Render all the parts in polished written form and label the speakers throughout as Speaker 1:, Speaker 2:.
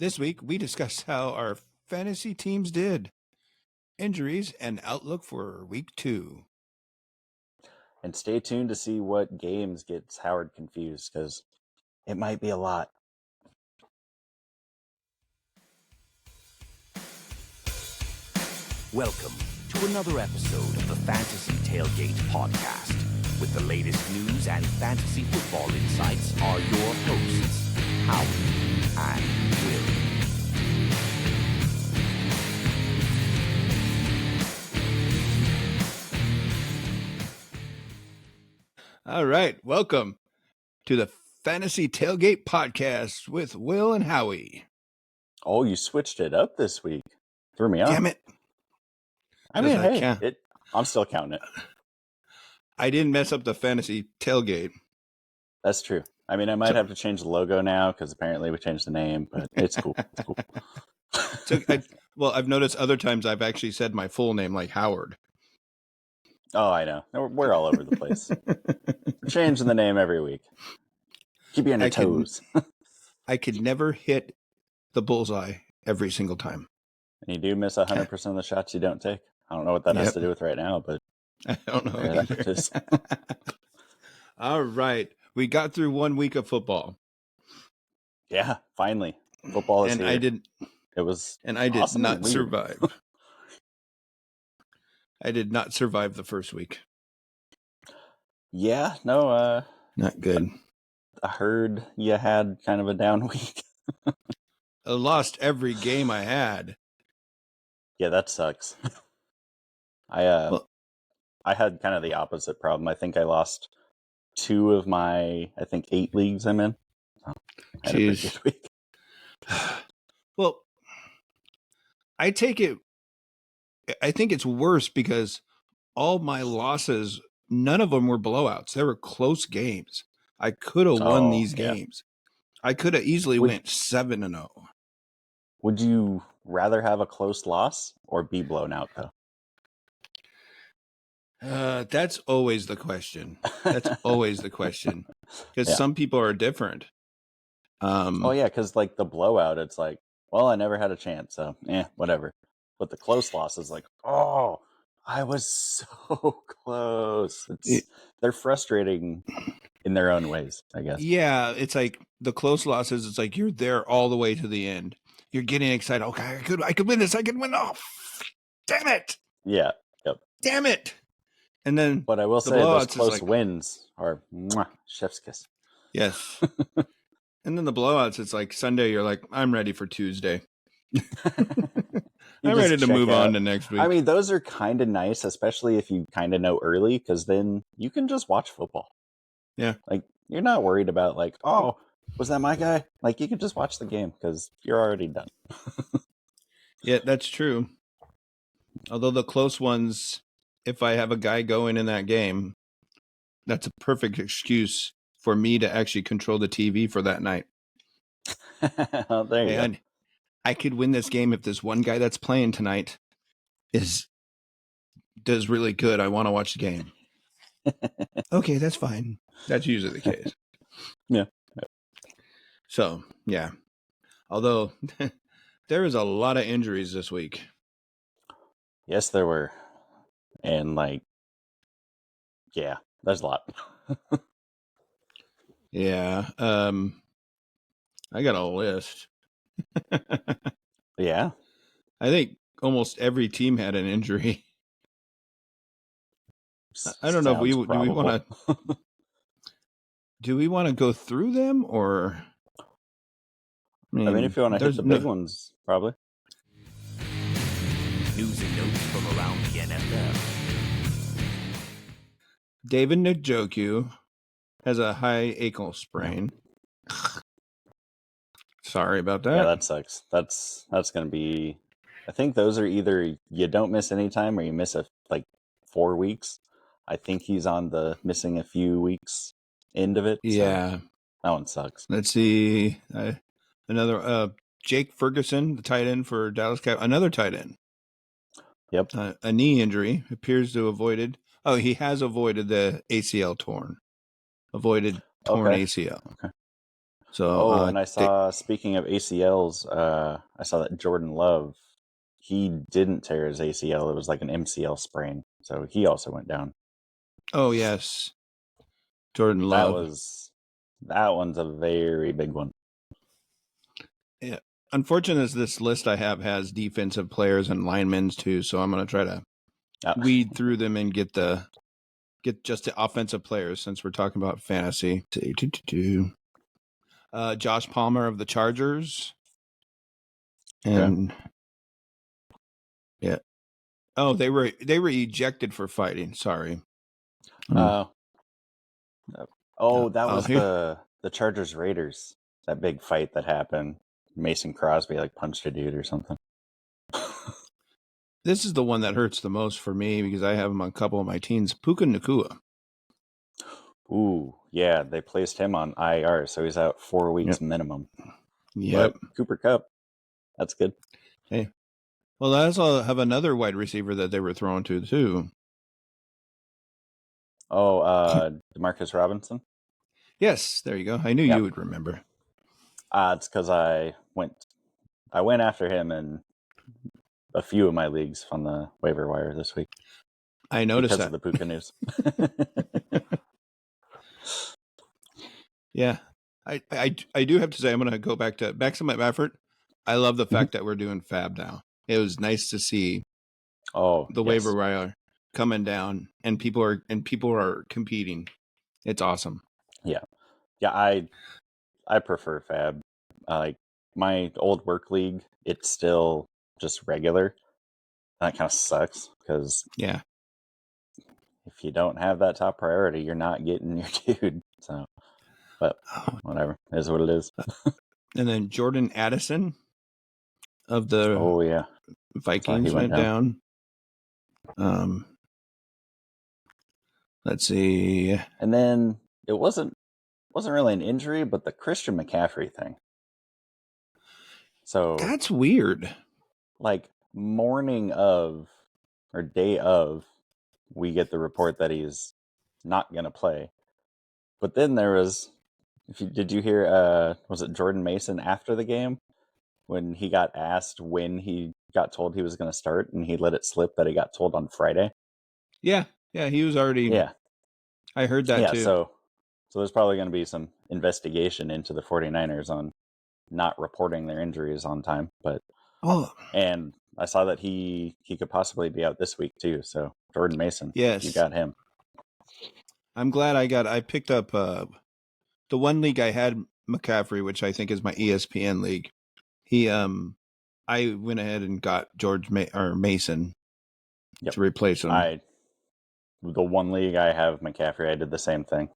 Speaker 1: This week, we discuss how our fantasy teams did, injuries, and outlook for week 2.
Speaker 2: And stay tuned to see what games gets Howard confused, because it might be a lot.
Speaker 3: Welcome to another episode of the Fantasy Tailgate podcast. With the latest news and fantasy football insights are your hosts, Howard and Will.
Speaker 1: All right, welcome to the Fantasy Tailgate podcast with Will and Howie.
Speaker 2: Oh, you switched it up this week. Threw me off.
Speaker 1: Damn it.
Speaker 2: I mean,
Speaker 1: Does
Speaker 2: hey,
Speaker 1: that
Speaker 2: I'm still counting it.
Speaker 1: I didn't mess up the Fantasy Tailgate.
Speaker 2: That's true. I mean, I might have to change the logo now because apparently we changed the name, but it's cool. It's cool.
Speaker 1: I've noticed other times I've actually said my full name like Howard.
Speaker 2: Oh, I know. We're all over the place. We're changing the name every week. Keep you on your toes.
Speaker 1: I could never hit the bullseye every single time.
Speaker 2: And you do miss 100% of the shots you don't take. I don't know what that has to do with right now, but
Speaker 1: I don't know.
Speaker 2: that is.
Speaker 1: All right. We got through 1 week of football.
Speaker 2: Yeah, finally. Football is here. It was
Speaker 1: I did
Speaker 2: awesome
Speaker 1: not survive. I did not survive the first week.
Speaker 2: Yeah, no,
Speaker 1: not good.
Speaker 2: I heard you had kind of a down week.
Speaker 1: I lost every game I had.
Speaker 2: Yeah, that sucks. I had kind of the opposite problem. I think I lost 2 of my 8 leagues I'm in. So I had a pretty good week.
Speaker 1: Well, I think it's worse because all my losses, none of them were blowouts. They were close games. I could have won these games. I could have easily went 7-0.
Speaker 2: Would you rather have a close loss or be blown out, though?
Speaker 1: That's always the question. Because some people are different.
Speaker 2: Because like the blowout, it's like, well, I never had a chance, so whatever. But the close loss is like, oh, I was so close. They're frustrating in their own ways, I guess.
Speaker 1: Yeah, it's like the close losses. It's like you're there all the way to the end. You're getting excited. Okay, I could win this. I can win. Oh, damn it!
Speaker 2: Yeah. Yep.
Speaker 1: Damn it! And then,
Speaker 2: but I will say those close wins are chef's kiss.
Speaker 1: Yes. And then the blowouts, it's like Sunday. You're like, I'm ready for Tuesday. I'm ready to move on to next week.
Speaker 2: I mean, those are kind of nice, especially if you kind of know early, because then you can just watch football.
Speaker 1: Yeah.
Speaker 2: Like, you're not worried about like, oh, was that my guy? Like, you can just watch the game because you're already done.
Speaker 1: Yeah, that's true. Although the close ones, if I have a guy going in that game, that's a perfect excuse for me to actually control the TV for that night.
Speaker 2: There you go.
Speaker 1: I could win this game if this one guy that's playing tonight does really good. I want to watch the game. Okay, that's fine. That's usually the case.
Speaker 2: Yeah.
Speaker 1: So, yeah. Although there is a lot of injuries this week.
Speaker 2: Yes, there were. And there's a lot.
Speaker 1: Yeah. I got a list.
Speaker 2: Yeah.
Speaker 1: I think almost every team had an injury. I don't know if do we want to go through them or
Speaker 2: I mean if you want to hit the big ones, probably.
Speaker 3: News and notes from around the NFL.
Speaker 1: David Njoku has a high ankle sprain. Sorry about that.
Speaker 2: Yeah, that sucks. That's going to be. I think those are either you don't miss any time or you miss 4 weeks. I think he's on the missing a few weeks end of it.
Speaker 1: Yeah,
Speaker 2: so that one sucks.
Speaker 1: Let's see another Jake Ferguson, the tight end for Dallas Cowboys, another tight end.
Speaker 2: Yep,
Speaker 1: a knee injury appears to have avoided. Oh, he has avoided the ACL torn. Avoided torn ACL.
Speaker 2: Okay.
Speaker 1: So,
Speaker 2: and I saw, speaking of ACLs, I saw that Jordan Love, he didn't tear his ACL. It was like an MCL sprain. So he also went down.
Speaker 1: Oh, yes. Jordan Love.
Speaker 2: That one's a very big one.
Speaker 1: Yeah. Unfortunate as this list I have has defensive players and linemen too, so I'm going to try to weed through them and get just the offensive players since we're talking about fantasy. Josh Palmer of the Chargers. And yeah. Oh, they were ejected for fighting. Sorry.
Speaker 2: That was the Chargers Raiders. That big fight that happened. Mason Crosby like punched a dude or something.
Speaker 1: This is the one that hurts the most for me because I have him on a couple of my teams. Puka Nacua.
Speaker 2: Ooh, yeah, they placed him on IR, so he's out 4 weeks minimum.
Speaker 1: Yep.
Speaker 2: But Cooper Kupp, that's good.
Speaker 1: Hey, well, I also have another wide receiver that they were throwing to too.
Speaker 2: Oh, Demarcus Robinson.
Speaker 1: Yes, there you go. I knew you would remember.
Speaker 2: It's because I went after him in a few of my leagues on the waiver wire this week.
Speaker 1: I noticed
Speaker 2: because
Speaker 1: that.
Speaker 2: of the Puka news.
Speaker 1: Yeah, I do have to say I'm going to go back to maximum effort. I love the fact that we're doing Fab now. It was nice to see the waiver wire coming down and people are competing. It's awesome.
Speaker 2: Yeah, I prefer Fab. Like my old work league, it's still just regular. That kind of sucks because if you don't have that top priority, you're not getting your dude. So, but whatever, it is what it is.
Speaker 1: And then Jordan Addison of the Vikings went down. Let's see.
Speaker 2: And then it wasn't really an injury, but the Christian McCaffrey thing. So
Speaker 1: that's weird.
Speaker 2: Like morning of or day of, we get the report that he's not going to play. But then there was, did you hear, was it Jordan Mason after the game when he got asked when he got told he was going to start and he let it slip that he got told on Friday?
Speaker 1: Yeah, he was already. Yeah, I heard that too.
Speaker 2: So there's probably going to be some investigation into the 49ers on not reporting their injuries on time. But and I saw that he could possibly be out this week too. So Jordan Mason,
Speaker 1: yes,
Speaker 2: you got him.
Speaker 1: I'm glad I picked up the one league I had McCaffrey, which I think is my ESPN league. I went ahead and got Mason to replace him.
Speaker 2: The one league I have McCaffrey, I did the same thing.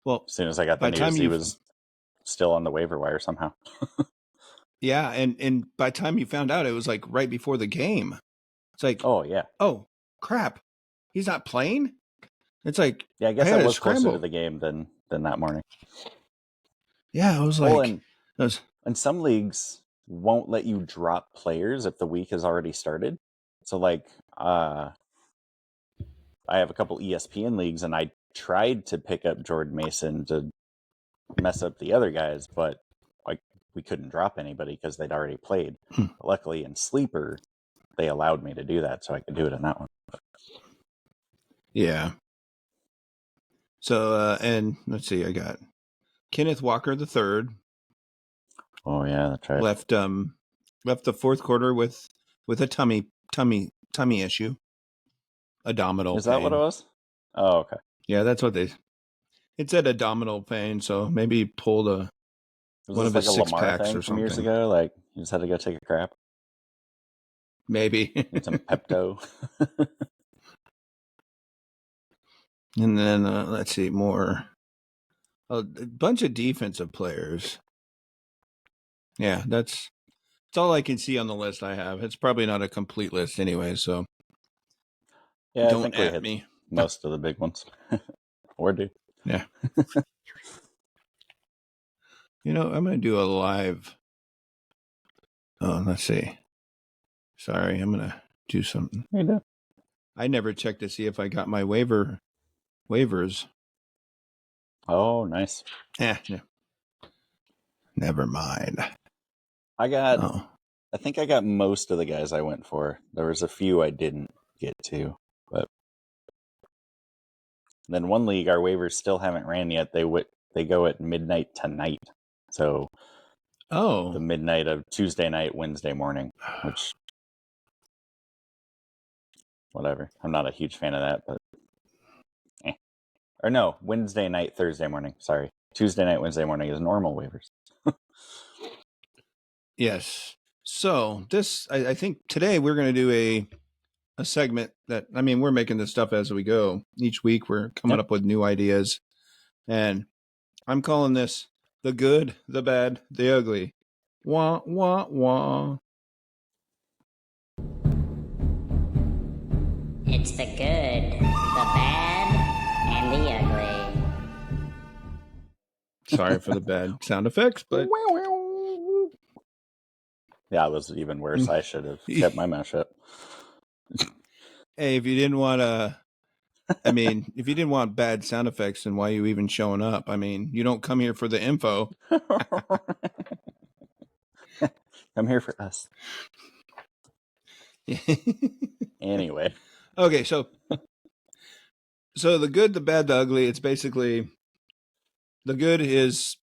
Speaker 1: Well,
Speaker 2: as soon as I got the news, he was still on the waiver wire somehow.
Speaker 1: Yeah, and by the time you found out, it was like right before the game. It's like, oh crap, he's not playing. It's like,
Speaker 2: I guess I was closer to the game than that morning.
Speaker 1: Yeah, I was like,
Speaker 2: and some leagues won't let you drop players if the week has already started. So like, I have a couple ESPN leagues, and I tried to pick up Jordan Mason to mess up the other guys, but like we couldn't drop anybody because they'd already played. Luckily in Sleeper, they allowed me to do that, so I could do it in that one.
Speaker 1: Yeah. So and let's see, I got Kenneth Walker III.
Speaker 2: Oh yeah, that's right.
Speaker 1: Left the fourth quarter with a tummy issue, abdominal.
Speaker 2: Is that what it was? Oh, okay.
Speaker 1: Yeah, that's what it said, abdominal pain. So maybe he pulled one of his like 6 packs or something
Speaker 2: years ago. Like you just had to go take a crap.
Speaker 1: Maybe
Speaker 2: need some Pepto.
Speaker 1: And then let's see more. A bunch of defensive players. Yeah, that's all I can see on the list I have. It's probably not a complete list anyway, so
Speaker 2: yeah,
Speaker 1: don't
Speaker 2: I think we hit
Speaker 1: me.
Speaker 2: Most of the big ones. Or do.
Speaker 1: Yeah. I'm going to do a live. Oh, let's see. Sorry, I'm going to do something. I never checked to see if I got my waivers.
Speaker 2: Oh, nice.
Speaker 1: Yeah. Never mind.
Speaker 2: I think I got most of the guys I went for. There was a few I didn't get to, but then one league, our waivers still haven't ran yet. They go at midnight tonight, so the midnight of Tuesday night, Wednesday morning, which whatever. I'm not a huge fan of that, but or no, Wednesday night, Thursday morning. Sorry, Tuesday night, Wednesday morning is normal waivers.
Speaker 1: Yes. So this, I think today we're going to do a segment that, I mean, we're making this stuff as we go. Each week we're coming up with new ideas. And I'm calling this the good, the bad, the ugly. Wah, wah, wah.
Speaker 4: It's the good, the bad, and the ugly.
Speaker 1: Sorry for the bad sound effects, but
Speaker 2: yeah, it was even worse. I should have kept my mouth shut.
Speaker 1: Hey, if you didn't want if you didn't want bad sound effects, then why are you even showing up? I mean, you don't come here for the info.
Speaker 2: I'm here for us. Anyway.
Speaker 1: Okay, so the good, the bad, the ugly, it's basically the good is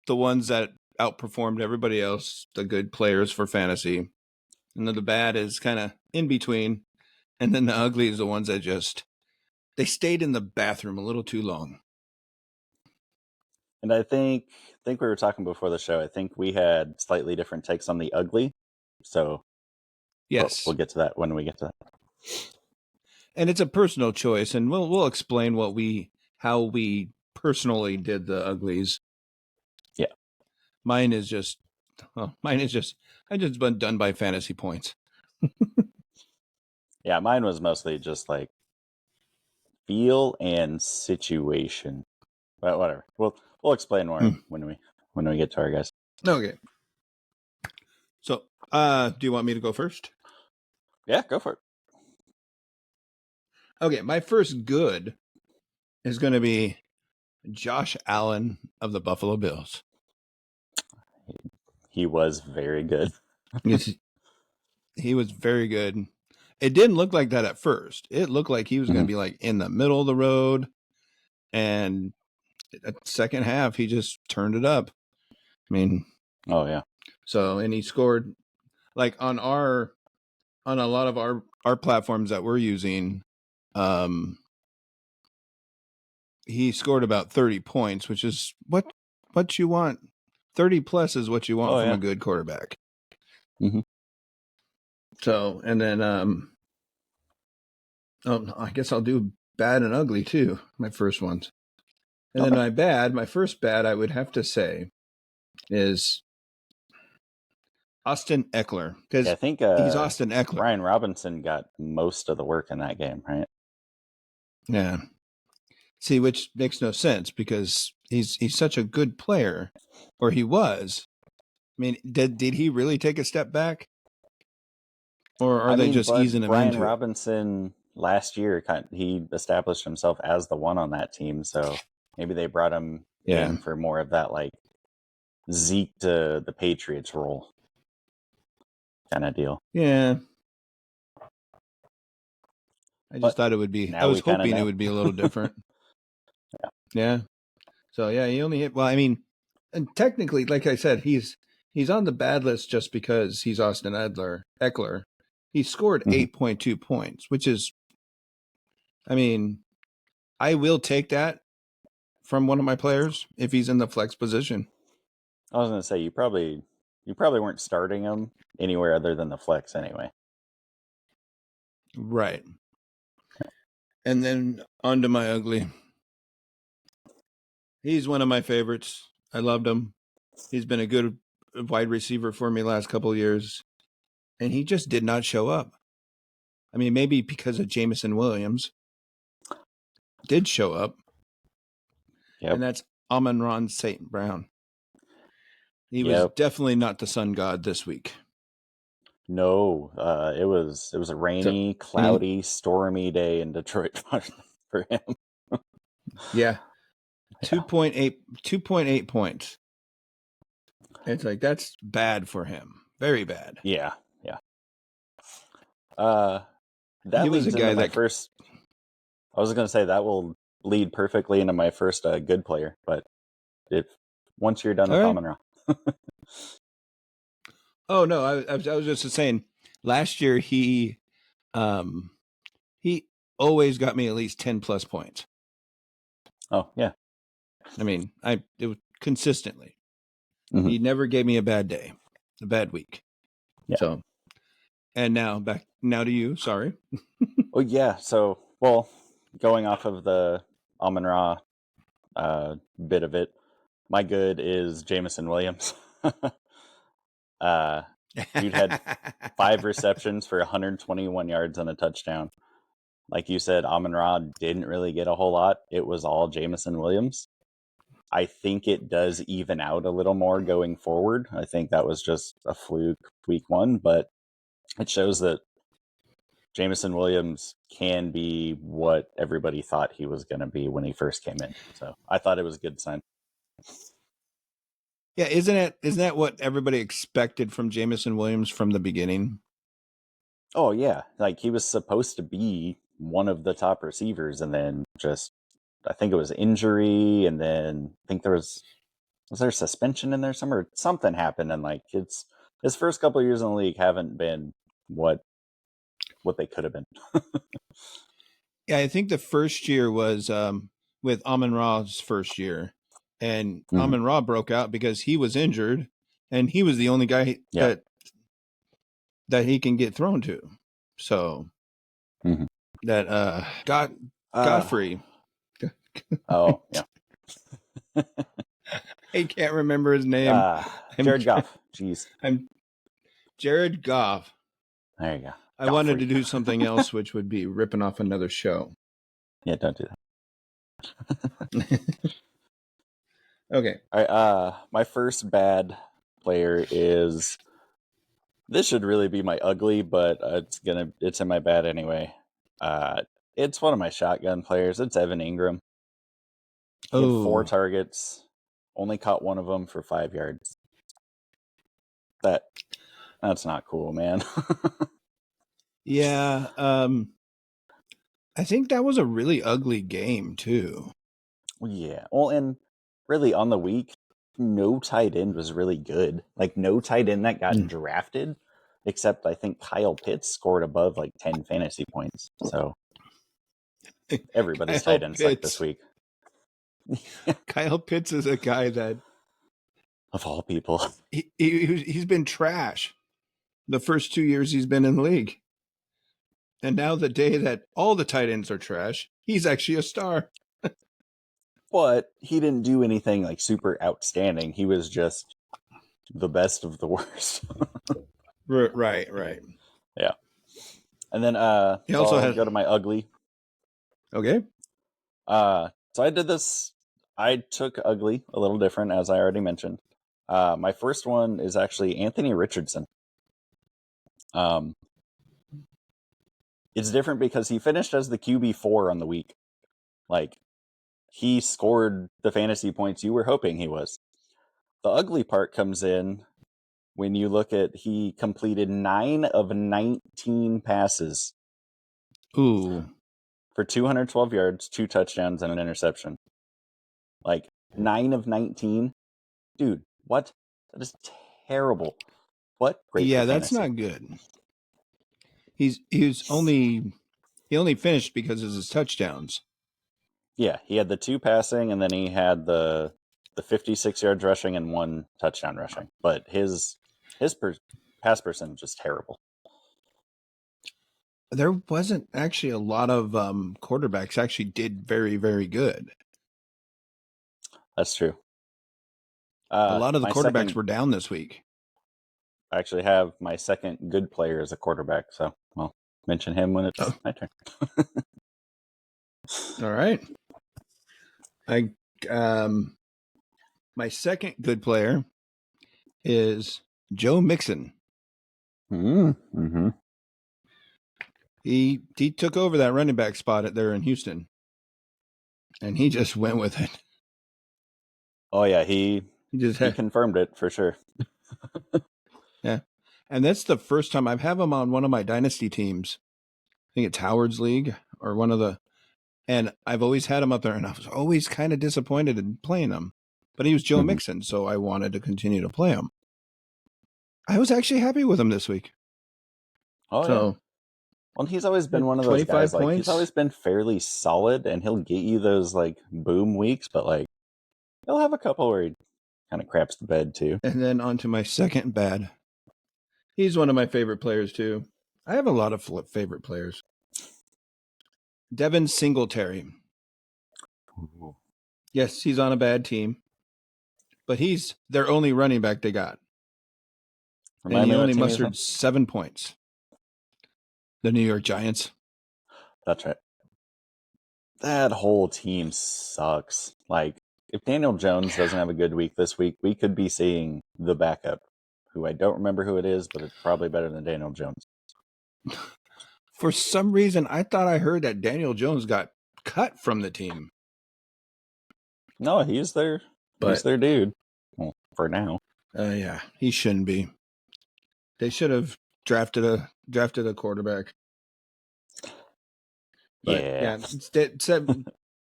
Speaker 1: the ones that outperformed everybody else, the good players for fantasy. And then the bad is kind of in between. And then the ugly is the ones that they stayed in the bathroom a little too long.
Speaker 2: And I think we were talking before the show. I think we had slightly different takes on the ugly. So
Speaker 1: yes,
Speaker 2: we'll get to that when we get to that.
Speaker 1: And it's a personal choice, and we'll explain how we personally did the uglies.
Speaker 2: Yeah.
Speaker 1: Mine is just I just been done by fantasy points.
Speaker 2: Yeah, mine was mostly just like feel and situation. But whatever. We'll explain more when we get to our guys.
Speaker 1: Okay. So, do you want me to go first?
Speaker 2: Yeah, go for it.
Speaker 1: Okay, my first good is going to be Josh Allen of the Buffalo Bills.
Speaker 2: He was very good.
Speaker 1: He was very good. It didn't look like that at first. It looked like he was going to be like in the middle of the road, and at the second half he just turned it up. I mean,
Speaker 2: oh yeah.
Speaker 1: So, and he scored like on a lot of our platforms that we're using. He scored about 30 points, which is what you want. 30 plus is what you want from a good quarterback.
Speaker 2: Mm-hmm.
Speaker 1: So, and then I guess I'll do bad and ugly too. My first ones, and then my first bad, I would have to say, is Austin Eckler, because
Speaker 2: I think
Speaker 1: he's Austin Eckler.
Speaker 2: Brian Robinson got most of the work in that game, right?
Speaker 1: Yeah. See, which makes no sense because he's such a good player, or he was. I mean, did he really take a step back, or are they just easing him
Speaker 2: Brian
Speaker 1: into
Speaker 2: Robinson last year, he established himself as the one on that team, so maybe they brought him in for more of that like Zeke to the Patriots role kind of deal.
Speaker 1: Yeah. I just thought it would be. I was hoping it would be a little different. Yeah. So yeah, he only hit. Well, I mean, and technically, like I said, he's on the bad list just because he's Austin Eckler. He scored 8.2 points, which is, I mean, I will take that from one of my players if he's in the flex position.
Speaker 2: I was going to say you probably weren't starting him anywhere other than the flex anyway.
Speaker 1: Right. And then on to my ugly. He's one of my favorites. I loved him. He's been a good wide receiver for me last couple of years. And he just did not show up. I mean, maybe because of Jameson Williams. Did show up.
Speaker 2: Yep.
Speaker 1: And that's Amon-Ra St. Brown. He was definitely not the sun god this week.
Speaker 2: No, it was a rainy, cloudy, stormy day in Detroit for him.
Speaker 1: Yeah. 2.8 points. It's like that's bad for him. Very bad.
Speaker 2: Yeah. That
Speaker 1: He was
Speaker 2: leads
Speaker 1: a guy
Speaker 2: into my
Speaker 1: that
Speaker 2: first. I was going to say that will lead perfectly into my first good player, but if once you're done
Speaker 1: All
Speaker 2: with
Speaker 1: right.
Speaker 2: Amon-Ra.
Speaker 1: Oh no, I was just saying. Last year he always got me at least 10+ points.
Speaker 2: Oh yeah.
Speaker 1: I mean, it was consistently.
Speaker 2: Mhm.
Speaker 1: He never gave me a bad day, a bad week.
Speaker 2: Yeah.
Speaker 1: So, and now to you. Sorry.
Speaker 2: Oh yeah. So going off of the Amon-Ra bit of it, my good is Jamison Williams. Dude had 5 receptions for 121 yards and a touchdown. Like you said, Amon-Ra didn't really get a whole lot. It was all Jamison Williams. I think it does even out a little more going forward. I think that was just a fluke week 1, but it shows that Jamison Williams can be what everybody thought he was going to be when he first came in. So I thought it was a good sign.
Speaker 1: Yeah, isn't that what everybody expected from Jamison Williams from the beginning?
Speaker 2: Oh yeah, like he was supposed to be one of the top receivers, and then just I think it was injury, and then I think was there suspension in there somewhere? Something happened, and like his first couple of years in the league haven't been what they could have been.
Speaker 1: Yeah, I think the first year was with Amon-Ra's first year, and Amon-Ra broke out because he was injured, and he was the only guy that he can get thrown to. So that Godfrey.
Speaker 2: Oh yeah.
Speaker 1: I can't remember his name.
Speaker 2: Jared Goff. Jeez.
Speaker 1: I'm Jared Goff.
Speaker 2: There you go.
Speaker 1: I wanted to do something else, which would be ripping off another show.
Speaker 2: Yeah, don't do
Speaker 1: that. Okay.
Speaker 2: All right. My first bad player is. This should really be my ugly, but it's in my bad anyway. It's one of my shotgun players. It's Evan Ingram. He had 4 targets, only caught one of them for 5 yards. That's not cool, man.
Speaker 1: Yeah, I think that was a really ugly game too.
Speaker 2: Yeah. Well, and really on the week, no tight end was really good. Like no tight end that got drafted, except I think Kyle Pitts scored above like 10 fantasy points. So everybody's tight end sucked this week.
Speaker 1: Kyle Pitts is a guy that,
Speaker 2: of all people,
Speaker 1: he's been trash the first 2 years he's been in the league. And now the day that all the tight ends are trash, he's actually a star.
Speaker 2: But he didn't do anything like super outstanding. He was just the best of the worst.
Speaker 1: Right.
Speaker 2: Yeah. And then
Speaker 1: he also
Speaker 2: I'll go to my ugly.
Speaker 1: Okay.
Speaker 2: So I did this. I took ugly a little different, as I already mentioned. My first one is actually Anthony Richardson. It's different because he finished as the QB4 on the week. Like, he scored the fantasy points you were hoping he was. The ugly part comes in when you look at he completed 9 of 19 passes.
Speaker 1: Ooh.
Speaker 2: For 212 yards, 2 touchdowns, and an interception. Like, 9 of 19? Dude, what? That is terrible. What? Great.
Speaker 1: Yeah, that's not good. He only finished because of his touchdowns.
Speaker 2: Yeah, he had the 2 passing, and then he had the 56 yards rushing and 1 touchdown rushing. But his pass percentage is terrible.
Speaker 1: There wasn't actually a lot of quarterbacks actually did very, very good.
Speaker 2: That's true.
Speaker 1: A lot of the quarterbacks were down this week.
Speaker 2: I actually have my second good player as a quarterback, so I'll mention him when it's my turn.
Speaker 1: All right. My second good player is Joe Mixon.
Speaker 2: Mm-hmm.
Speaker 1: He took over that running back spot there in Houston, and he just went with it.
Speaker 2: Oh yeah, he He confirmed it for sure.
Speaker 1: Yeah. And that's the first time I've had him on one of my dynasty teams. I think it's Howard's League or one of the, and I've always had him up there, and I was always kind of disappointed in playing him. But he was Joe Mixon, so I wanted to continue to play him. I was actually happy with him this week.
Speaker 2: Oh, so, yeah. Well, he's always been one of those guys, like, he's always been fairly solid, and he'll get you those, like, boom weeks, but, like, he'll have a couple where he kind of craps the bed, too.
Speaker 1: And then on to my second bad. He's one of my favorite players, too. I have a lot of favorite players. Devin Singletary.
Speaker 2: Ooh.
Speaker 1: Yes, he's on a bad team, but he's their only running back they got. And he only mustered 7 points. The New York Giants.
Speaker 2: That's right. That whole team sucks. Like, if Daniel Jones doesn't have a good week this week, we could be seeing the backup, who I don't remember who it is, but it's probably better than Daniel Jones.
Speaker 1: For some reason, I thought I heard that Daniel Jones got cut from the team.
Speaker 2: No, he's their dude. Well, for now.
Speaker 1: Yeah, he shouldn't be. They should have drafted a quarterback. But, yeah.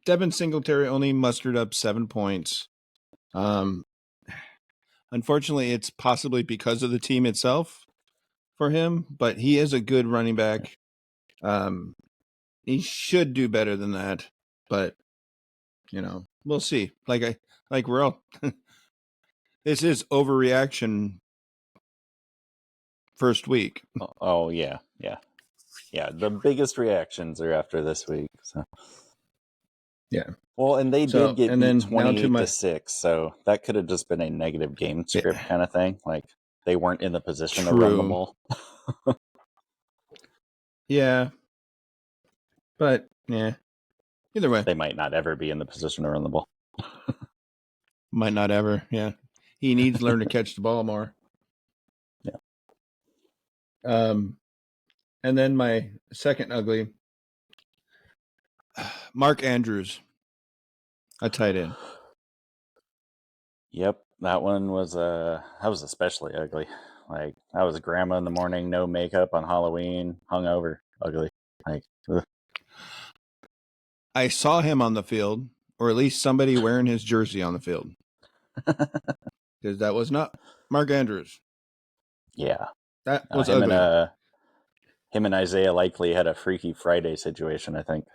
Speaker 1: Devin Singletary only mustered up 7 points. Unfortunately, it's possibly because of the team itself for him, but he is a good running back. He should do better than that, but we'll see. Like we're all this is overreaction first week.
Speaker 2: Oh yeah. The biggest reactions are after this week. So
Speaker 1: yeah.
Speaker 2: Well, and they did get beat 28-6, so that could have just been a negative game script kind of thing. Like they weren't in the position to run the ball.
Speaker 1: Yeah. But yeah. Either way.
Speaker 2: They might not ever be in the position to run the ball.
Speaker 1: Might not ever, yeah. He needs to learn to catch the ball more.
Speaker 2: Yeah.
Speaker 1: And then my second ugly, Mark Andrews, a tight end.
Speaker 2: Yep, that one was especially ugly. Like that was grandma in the morning, no makeup on Halloween, hungover, ugly. Like ugh.
Speaker 1: I saw him on the field, or at least somebody wearing his jersey on the field. Because that was not Mark Andrews.
Speaker 2: Yeah.
Speaker 1: That was ugly.
Speaker 2: Him and Isaiah likely had a Freaky Friday situation, I think.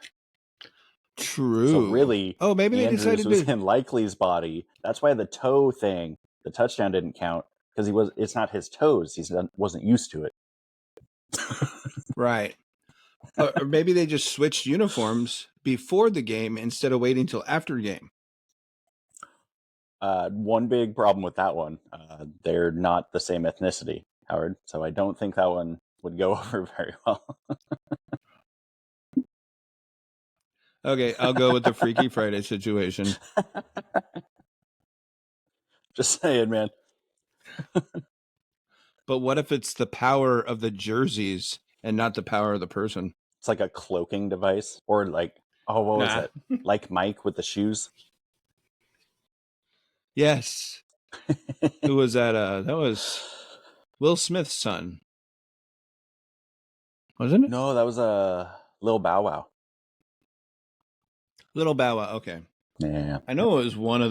Speaker 1: True.
Speaker 2: So really,
Speaker 1: maybe they
Speaker 2: Andrews
Speaker 1: decided
Speaker 2: was
Speaker 1: to
Speaker 2: in Likely's body. That's why the toe thing, the touchdown didn't count, because it's not his toes. He wasn't used to it.
Speaker 1: Right. Or maybe they just switched uniforms before the game instead of waiting till after the game.
Speaker 2: One big problem with that one, they're not the same ethnicity, Howard. So I don't think that one would go over very well.
Speaker 1: Okay, I'll go with the Freaky Friday situation.
Speaker 2: Just saying, man.
Speaker 1: But what if it's the power of the jerseys and not the power of the person?
Speaker 2: It's like a cloaking device, or like, what was that? Like Mike with the shoes.
Speaker 1: Yes. Who was that? That was Will Smith's son. Wasn't it?
Speaker 2: No, that was Lil Bow Wow.
Speaker 1: Little Bow Wow. Okay.
Speaker 2: Yeah.
Speaker 1: I know it was one of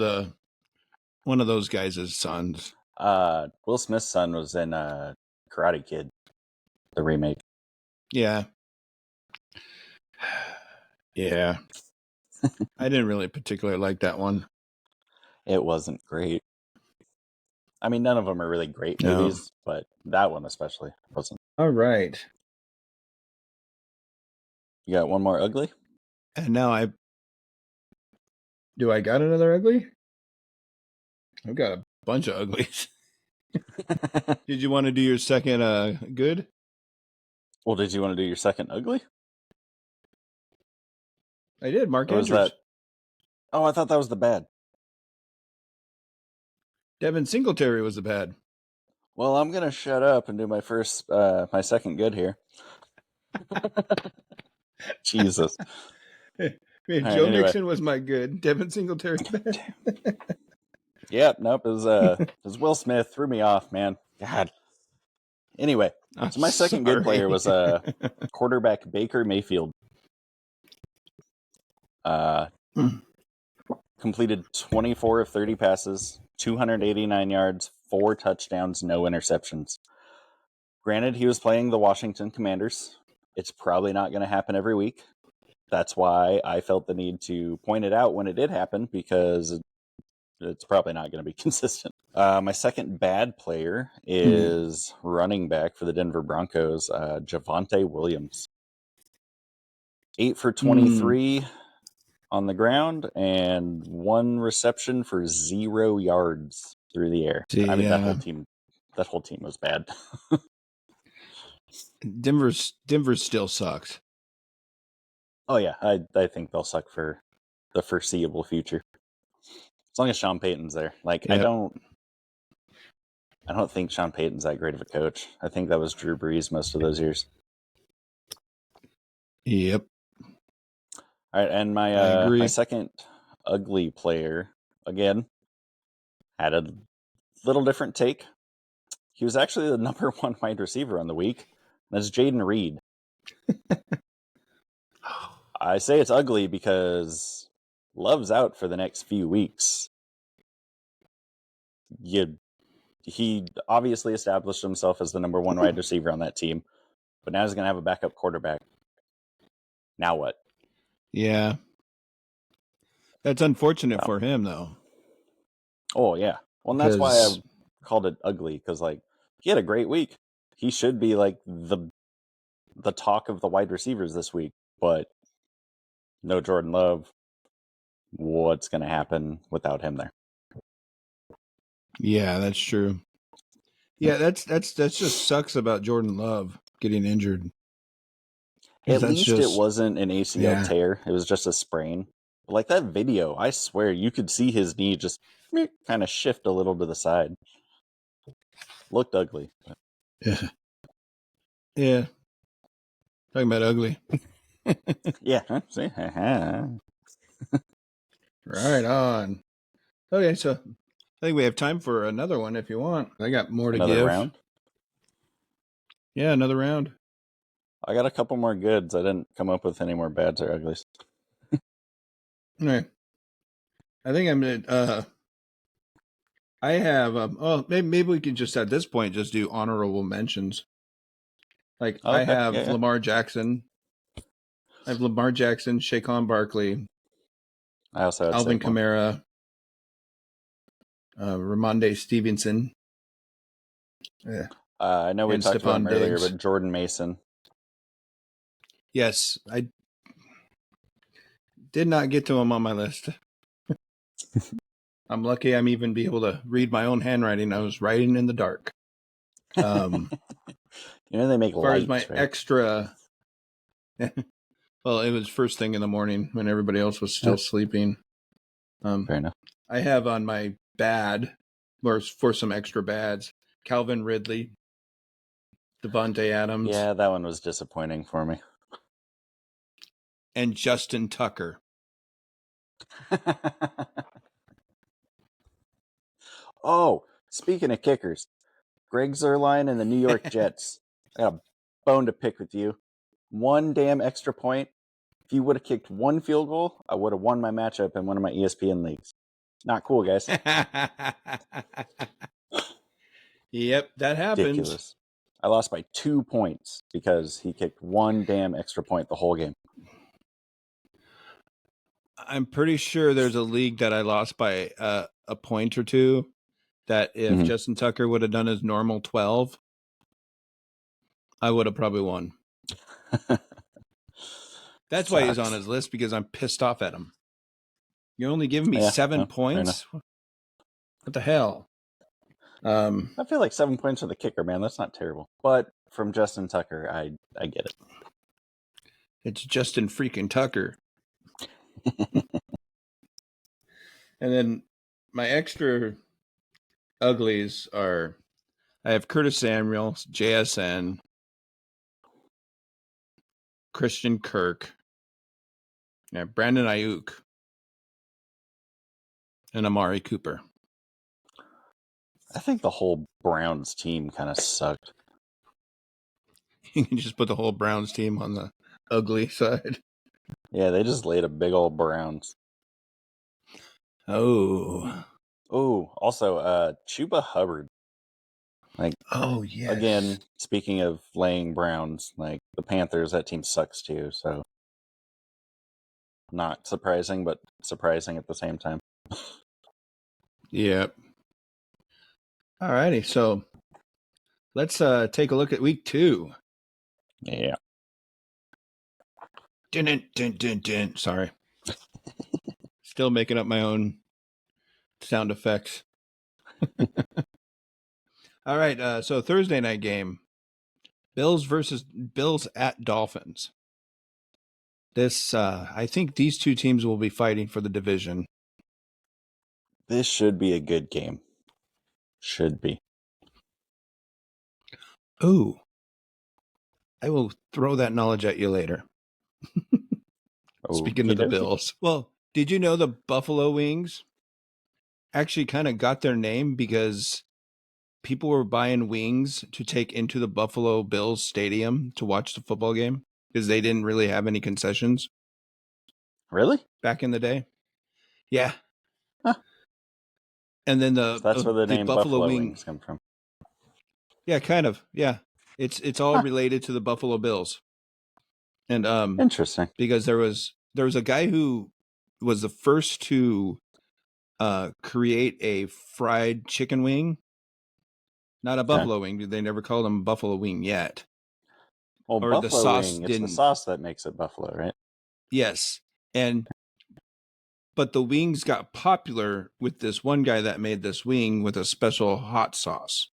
Speaker 1: those guys' sons.
Speaker 2: Will Smith's son was in Karate Kid, the remake.
Speaker 1: Yeah. Yeah. I didn't really particularly like that one.
Speaker 2: It wasn't great. I mean, none of them are really great movies, but that one especially wasn't.
Speaker 1: All right.
Speaker 2: You got one more ugly?
Speaker 1: And now do I got another ugly? I've got a bunch of uglies. Did you want to do your second good?
Speaker 2: Well, did you want to do your second ugly?
Speaker 1: I did, Mark Andrews.
Speaker 2: Was that? Oh, I thought that was the bad.
Speaker 1: Devin Singletary was the bad.
Speaker 2: Well, I'm gonna shut up and do my my second good here. Jesus.
Speaker 1: Joe Mixon was my good. Devin Singletary bad.
Speaker 2: Yep, nope. It was Will Smith. Threw me off, man. God. Anyway, so my second good player was quarterback Baker Mayfield. Completed 24 of 30 passes, 289 yards, 4 touchdowns, no interceptions. Granted, he was playing the Washington Commanders. It's probably not going to happen every week. That's why I felt the need to point it out when it did happen, because it's probably not going to be consistent. My second bad player is running back for the Denver Broncos, Javonte Williams. 8 for 23 on the ground and 1 reception for 0 yards through the air. I mean, that whole team was bad.
Speaker 1: Denver still sucks.
Speaker 2: Oh yeah, I think they'll suck for the foreseeable future. As long as Sean Payton's there. Like, yep. I don't think Sean Payton's that great of a coach. I think that was Drew Brees most of those years.
Speaker 1: Yep.
Speaker 2: All right, and my second ugly player, again, had a little different take. He was actually the number 1 wide receiver on the week. That's Jaden Reed. I say it's ugly because Love's out for the next few weeks. He obviously established himself as the number 1 wide receiver on that team, but now he's going to have a backup quarterback. Now what?
Speaker 1: Yeah. That's unfortunate for him, though.
Speaker 2: Oh, yeah. Well, and that's why I called it ugly, because, like, he had a great week. He should be, like, the talk of the wide receivers this week, but no Jordan Love. What's going to happen without him there?
Speaker 1: Yeah, that's true. Yeah, that's just sucks about Jordan Love getting injured.
Speaker 2: At least it wasn't an ACL tear. It was just a sprain. But like that video, I swear you could see his knee just kind of shift a little to the side. Looked ugly.
Speaker 1: Yeah. Yeah. Talking about ugly.
Speaker 2: Yeah. See?
Speaker 1: Right on. Okay, so I think we have time for another one if you want. I got more to give.
Speaker 2: Another round?
Speaker 1: Yeah, another round.
Speaker 2: I got a couple more goods. I didn't come up with any more bads or uglies.
Speaker 1: All right. I think I'm going to, I have, maybe we can just at this point just do honorable mentions. Like, okay. I have Lamar Jackson. I have Lamar Jackson, Saquon Barkley.
Speaker 2: I also had
Speaker 1: Alvin
Speaker 2: Saquon.
Speaker 1: Kamara. Ramondre Stevenson.
Speaker 2: Yeah. I know we talked about him earlier, but Jordan Mason.
Speaker 1: Yes, I did not get to him on my list. I'm lucky I'm even be able to read my own handwriting. I was writing in the dark.
Speaker 2: You know they make
Speaker 1: as far
Speaker 2: lights,
Speaker 1: as my
Speaker 2: right?
Speaker 1: extra. Well, it was first thing in the morning when everybody else was still sleeping.
Speaker 2: Fair enough.
Speaker 1: I have on my bad, or for some extra bads, Calvin Ridley, Devontae Adams.
Speaker 2: Yeah, that one was disappointing for me.
Speaker 1: And Justin Tucker.
Speaker 2: Oh, speaking of kickers, Greg Zuerlein and the New York Jets. I got a bone to pick with you. 1 damn extra point. If you would have kicked 1 field goal, I would have won my matchup in one of my ESPN leagues. Not cool, guys.
Speaker 1: Yep, that happens.
Speaker 2: Ridiculous. I lost by 2 points because he kicked 1 damn extra point the whole game.
Speaker 1: I'm pretty sure there's a league that I lost by a point or two. That if Justin Tucker would have done his normal 12, I would have probably won. That's why he's on his list, because I'm pissed off at him. You're only giving me 7 points? What the hell?
Speaker 2: I feel like 7 points for the kicker, man. That's not terrible. But from Justin Tucker, I get it.
Speaker 1: It's Justin freaking Tucker. And then my extra uglies are, I have Curtis Samuel, JSN, Christian Kirk, Brandon Ayuk, and Amari Cooper.
Speaker 2: I think the whole Browns team kind of sucked.
Speaker 1: You can just put the whole Browns team on the ugly side.
Speaker 2: Yeah, they just laid a big old Browns.
Speaker 1: Oh.
Speaker 2: Oh, also, Chuba Hubbard. Like,
Speaker 1: Oh, yes.
Speaker 2: again, speaking of laying Browns, like the Panthers, that team sucks too. So, not surprising, but surprising at the same time.
Speaker 1: Yep. All righty. So let's take a look at week 2.
Speaker 2: Yeah.
Speaker 1: Dun, dun, dun, dun, dun. Sorry. Still making up my own sound effects. All right. So Thursday night game. Bills at Dolphins. This, I think these two teams will be fighting for the division.
Speaker 2: This should be a good game. Should be.
Speaker 1: Ooh. I will throw that knowledge at you later. Speaking of the Bills. Well, did you know the Buffalo Wings actually kind of got their name because people were buying wings to take into the Buffalo Bills stadium to watch the football game because they didn't really have any concessions.
Speaker 2: Really?
Speaker 1: Back in the day? Yeah.
Speaker 2: Huh.
Speaker 1: And then
Speaker 2: So that's where the name Buffalo Wings come from.
Speaker 1: Yeah, kind of. Yeah. It's all related to the Buffalo Bills. And
Speaker 2: interesting.
Speaker 1: Because there was a guy who was the first to create a fried chicken wing. Not a buffalo wing. They never called them buffalo wing yet.
Speaker 2: Well,
Speaker 1: or
Speaker 2: buffalo
Speaker 1: the sauce
Speaker 2: wing,
Speaker 1: didn't.
Speaker 2: It's the sauce that makes it buffalo, right?
Speaker 1: Yes. But the wings got popular with this one guy that made this wing with a special hot sauce.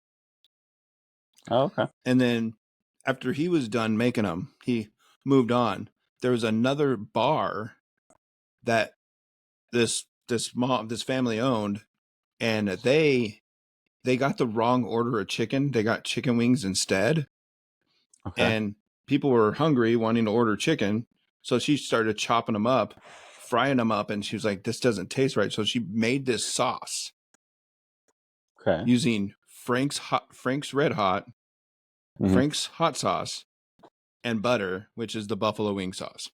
Speaker 2: Oh, okay.
Speaker 1: And then after he was done making them, he moved on. There was another bar that this family owned, and they got the wrong order of chicken. They got chicken wings instead. Okay. And people were hungry, wanting to order chicken. So she started chopping them up, frying them up, and she was like, this doesn't taste right. So she made this sauce.
Speaker 2: Okay.
Speaker 1: Using Frank's Red Hot, Frank's hot sauce, and butter, which is the buffalo wing sauce.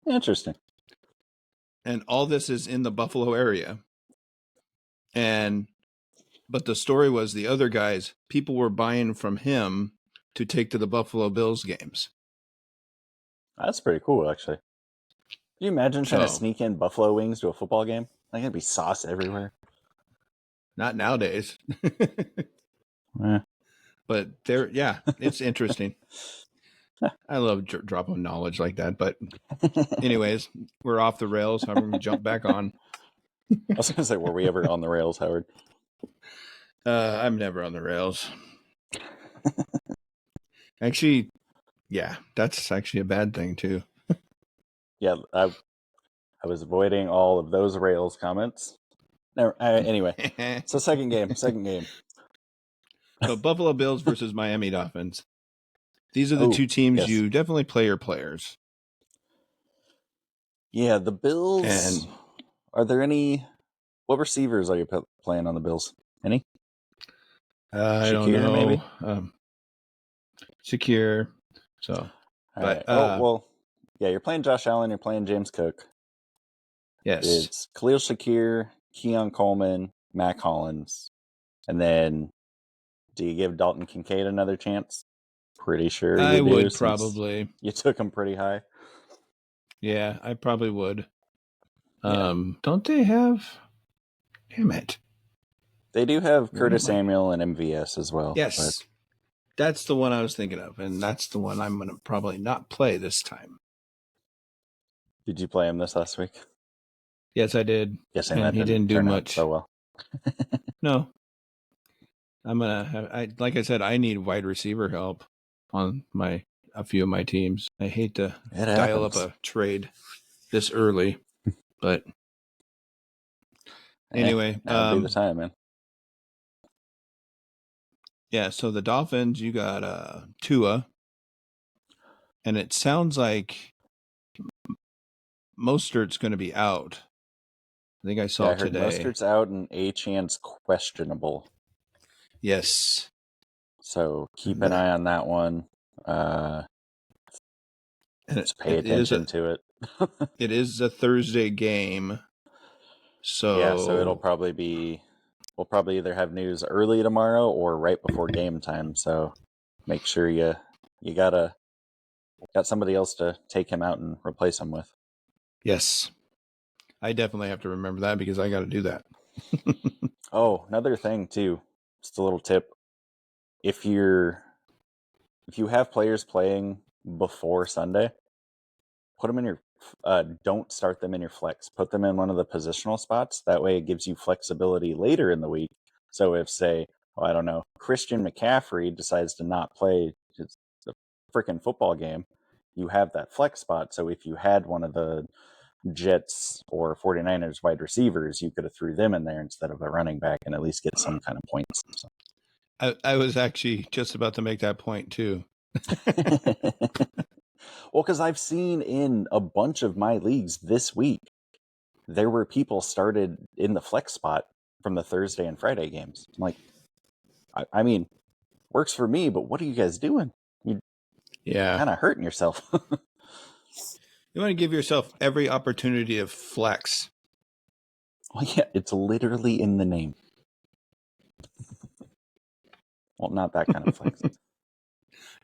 Speaker 2: Interesting.
Speaker 1: And all this is in the Buffalo area. But the story was the other guys, people were buying from him to take to the Buffalo Bills games.
Speaker 2: That's pretty cool, actually. Can you imagine trying to sneak in buffalo wings to a football game? Like, it'd be sauce everywhere.
Speaker 1: Not nowadays.
Speaker 2: Yeah.
Speaker 1: But it's interesting. I love dropping knowledge like that. But anyways, we're off the rails. I'm going to jump back on.
Speaker 2: I was going to say, were we ever on the rails, Howard?
Speaker 1: I'm never on the rails. Actually, yeah, that's actually a bad thing too.
Speaker 2: Yeah, I was avoiding all of those rails comments. Anyway, so second game.
Speaker 1: So Buffalo Bills versus Miami Dolphins. These are the two teams you definitely play your players.
Speaker 2: Yeah, the Bills. And are there any? What receivers are you playing on the Bills? Any?
Speaker 1: I don't know. Maybe Shakir. So, but
Speaker 2: right. You're playing Josh Allen. You're playing James Cook.
Speaker 1: Yes,
Speaker 2: it's Khalil Shakir, Keon Coleman, Mac Hollins, and then do you give Dalton Kincaid another chance? Pretty sure
Speaker 1: I would probably.
Speaker 2: You took him pretty high.
Speaker 1: Yeah, I probably would. Don't they have? Damn it!
Speaker 2: They do have Curtis Samuel and MVS as well.
Speaker 1: Yes, that's the one I was thinking of, and that's the one I'm going to probably not play this time.
Speaker 2: Did you play him this last week?
Speaker 1: Yes, I did.
Speaker 2: Yes,
Speaker 1: and he didn't do much.
Speaker 2: So well.
Speaker 1: No, I'm gonna. Like I said, I need wide receiver help on a few of my teams. I hate to dial up a trade this early, but anyway,
Speaker 2: that'll be the time, man.
Speaker 1: Yeah, so the Dolphins, you got Tua, and it sounds like Mostert's going to be out. I think I saw
Speaker 2: I heard
Speaker 1: today.
Speaker 2: Mostert's out and Achane's questionable.
Speaker 1: Yes.
Speaker 2: So keep an eye on that one. Just pay attention to it.
Speaker 1: It is a Thursday game. So
Speaker 2: yeah, so it'll probably be, we'll probably either have news early tomorrow or right before game time. So make sure you got somebody else to take him out and replace him with.
Speaker 1: Yes. I definitely have to remember that because I got to do that.
Speaker 2: Oh, another thing too, just a little tip. If you have players playing before Sunday, put them in your, don't start them in your flex. Put them in one of the positional spots. That way it gives you flexibility later in the week. So if, say, I don't know, Christian McCaffrey decides to not play it's a freaking football game, you have that flex spot. So if you had one of the Jets or 49ers wide receivers, you could have threw them in there instead of a running back and at least get some kind of points. So.
Speaker 1: I was actually just about to make that point too.
Speaker 2: Well, because I've seen in a bunch of my leagues this week, there were people started in the flex spot from the Thursday and Friday games. I'm like, I mean, works for me, but what are you guys doing? You're kind of hurting yourself.
Speaker 1: You want to give yourself every opportunity to flex.
Speaker 2: Well, yeah, it's literally in the name. Well, not that kind of flex.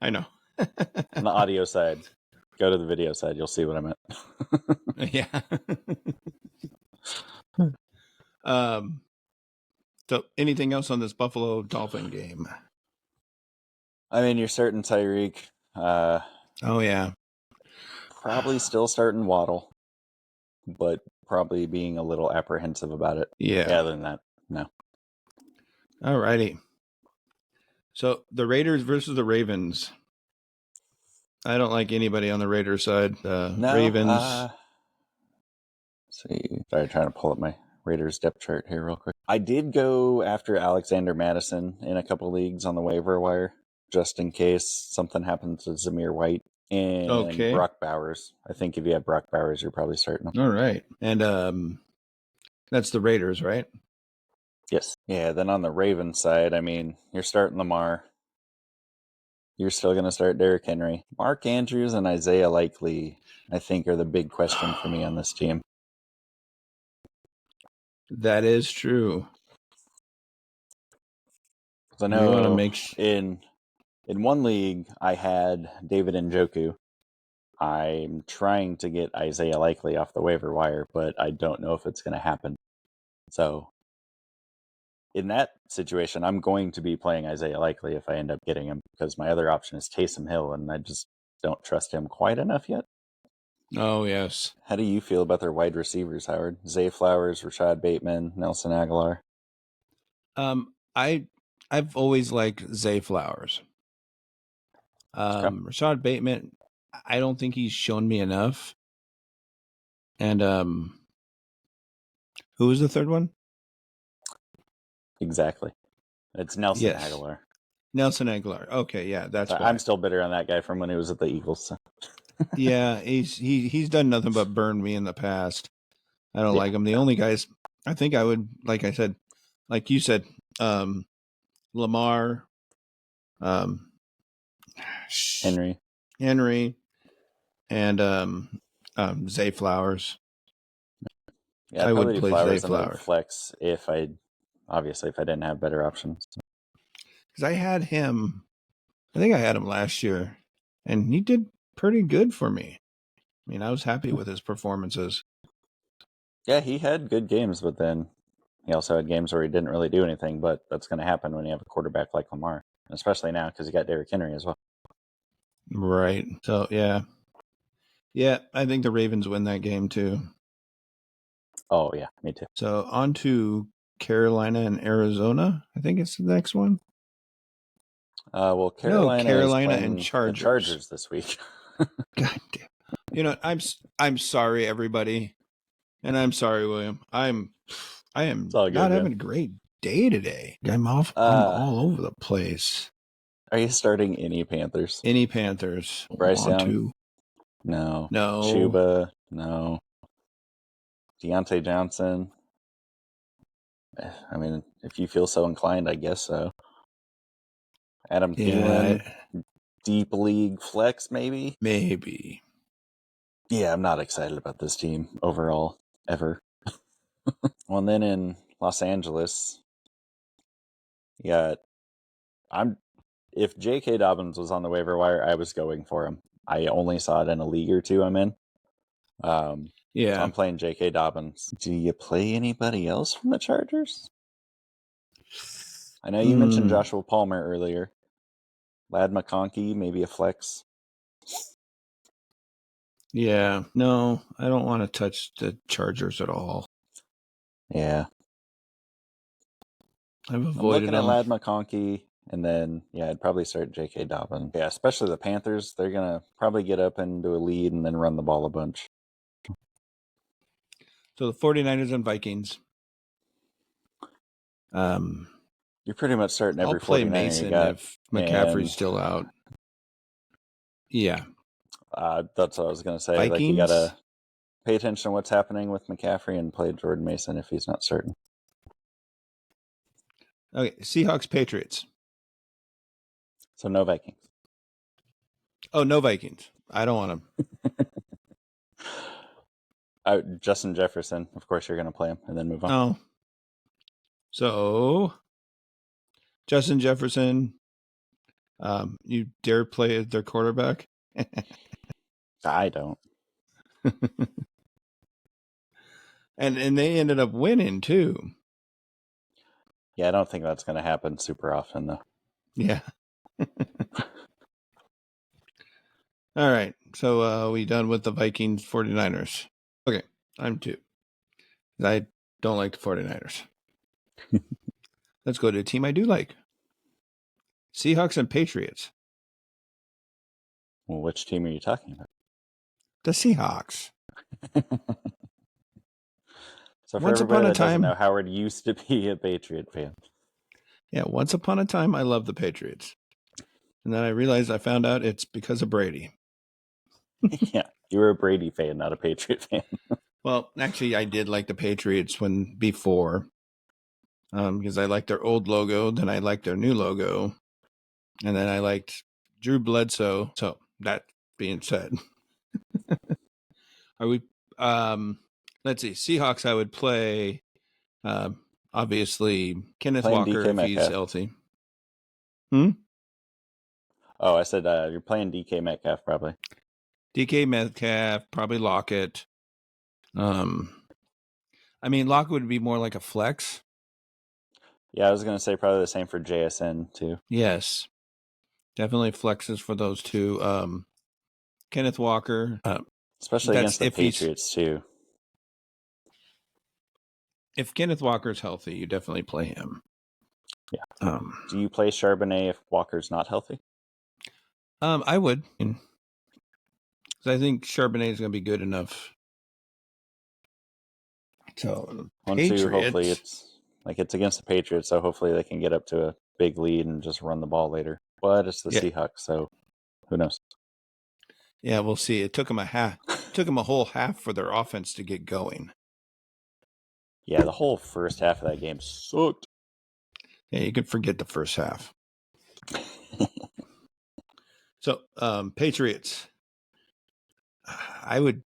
Speaker 1: I know.
Speaker 2: On the audio side, go to the video side. You'll see what I meant.
Speaker 1: Yeah. So anything else on this Buffalo Dolphin game?
Speaker 2: I mean, you're starting Tyreek.
Speaker 1: Oh, yeah.
Speaker 2: Probably still starting Waddle, but probably being a little apprehensive about it.
Speaker 1: Yeah.
Speaker 2: Other than that, no.
Speaker 1: All righty. So the Raiders versus the Ravens. I don't like anybody on the Raiders side.
Speaker 2: No,
Speaker 1: Ravens.
Speaker 2: Let's see. Sorry, trying to pull up my Raiders depth chart here real quick. I did go after Alexander Madison in a couple leagues on the waiver wire, just in case something happened to Zamir White and Brock Bowers. I think if you have Brock Bowers, you're probably starting him.
Speaker 1: All right. And that's the Raiders, right?
Speaker 2: Yes. Yeah, then on the Ravens side, I mean, you're starting Lamar. You're still going to start Derrick Henry. Mark Andrews and Isaiah Likely, I think, are the big question for me on this team.
Speaker 1: That is true.
Speaker 2: I know in one league, I had David Njoku. I'm trying to get Isaiah Likely off the waiver wire, but I don't know if it's going to happen. So in that situation, I'm going to be playing Isaiah Likely if I end up getting him, because my other option is Taysom Hill, and I just don't trust him quite enough yet.
Speaker 1: Oh, yes.
Speaker 2: How do you feel about their wide receivers, Howard? Zay Flowers, Rashad Bateman, Nelson Aguilar?
Speaker 1: I've always liked Zay Flowers. Rashad Bateman, I don't think he's shown me enough. And who was the third one?
Speaker 2: Exactly. It's Nelson Aguilar.
Speaker 1: Nelson Aguilar. Okay, yeah, that's why.
Speaker 2: I'm still bitter on that guy from when he was at the Eagles. So.
Speaker 1: Yeah, he's done nothing but burn me in the past. I don't like him. The only guys I think I would, like I said, like you said, Lamar,
Speaker 2: Henry,
Speaker 1: and Zay Flowers.
Speaker 2: Yeah, I would play Flowers and flex if I didn't have better options.
Speaker 1: Because I had him, I think I had him last year, and he did pretty good for me. I mean, I was happy with his performances.
Speaker 2: Yeah, he had good games, but then he also had games where he didn't really do anything. But that's going to happen when you have a quarterback like Lamar, especially now because you got Derrick Henry as well.
Speaker 1: Right. So, yeah. Yeah, I think the Ravens win that game too.
Speaker 2: Oh, yeah, me too.
Speaker 1: So, on to Carolina and Arizona. I think it's the next one.
Speaker 2: Well, Carolina
Speaker 1: and Chargers.
Speaker 2: The Chargers this week.
Speaker 1: God damn. You know, I'm sorry, everybody. And I'm sorry, William. I am not having a great day today. I'm off. I'm all over the place.
Speaker 2: Are you starting any Panthers?
Speaker 1: Any Panthers?
Speaker 2: Bryce Young? No.
Speaker 1: No.
Speaker 2: Chuba? No. Deontay Johnson? I mean, if you feel so inclined, I guess so. Adam Thielen, deep league flex, maybe?
Speaker 1: Maybe.
Speaker 2: Yeah, I'm not excited about this team overall, ever. Well, and then in Los Angeles, if J.K. Dobbins was on the waiver wire, I was going for him. I only saw it in a league or two I'm in. So I'm playing J.K. Dobbins. Do you play anybody else from the Chargers? I know you mentioned Joshua Palmer earlier. Lad McConkey, maybe a flex.
Speaker 1: Yeah, no, I don't want to touch the Chargers at all.
Speaker 2: Yeah.
Speaker 1: I'm
Speaker 2: looking at Lad McConkey, and then, I'd probably start J.K. Dobbins. Yeah, especially the Panthers. They're going to probably get up into a lead and then run the ball a bunch.
Speaker 1: So the 49ers and Vikings.
Speaker 2: You're pretty much starting every 49er.
Speaker 1: I'll play Mason if McCaffrey's still out. Yeah.
Speaker 2: That's what I was going to say.
Speaker 1: Vikings?
Speaker 2: Like, you got to pay attention to what's happening with McCaffrey and play Jordan Mason if he's not certain.
Speaker 1: Okay, Seahawks, Patriots.
Speaker 2: So no Vikings.
Speaker 1: Oh, no Vikings. I don't want
Speaker 2: them. Justin Jefferson, of course you're going to play him and then move on.
Speaker 1: Oh. So, Justin Jefferson, you dare play their quarterback?
Speaker 2: I don't.
Speaker 1: And they ended up winning, too.
Speaker 2: Yeah, I don't think that's going to happen super often, though.
Speaker 1: Yeah. All right. So we done with the Vikings 49ers. Okay. I'm two. I don't like the 49ers. Let's go to a team I do like. Seahawks and Patriots.
Speaker 2: Well, which team are you talking about?
Speaker 1: The Seahawks.
Speaker 2: So for everybody that doesn't know, Howard used to be a Patriot fan.
Speaker 1: Yeah, once upon a time, I loved the Patriots. And then I realized I found out it's because of Brady.
Speaker 2: Yeah, you were a Brady fan, not a Patriot fan.
Speaker 1: Well, actually, I did like the Patriots before. Because I liked their old logo, then I liked their new logo. And then I liked Drew Bledsoe. So that being said, are we? Let's see. Seahawks. I would play. Obviously, Kenneth Walker if he's healthy.
Speaker 2: Oh, I said you're playing DK Metcalf probably.
Speaker 1: DK Metcalf, probably Lockett. I mean, Lockett would be more like a flex.
Speaker 2: Yeah, I was going to say probably the same for JSN too.
Speaker 1: Yes. Definitely flexes for those two. Kenneth Walker.
Speaker 2: Especially against the Patriots too.
Speaker 1: If Kenneth Walker's healthy, you definitely play him.
Speaker 2: Yeah. Do you play Charbonnet if Walker's not healthy?
Speaker 1: I would. Because I think Charbonnet is going to be good enough. So, Patriots.
Speaker 2: Hopefully it's against the Patriots, so hopefully they can get up to a big lead and just run the ball later. But it's the Seahawks, so who knows?
Speaker 1: Yeah, we'll see. It took them a whole half for their offense to get going.
Speaker 2: Yeah, the whole first half of that game sucked.
Speaker 1: Yeah, you can forget the first half. So, Patriots. I would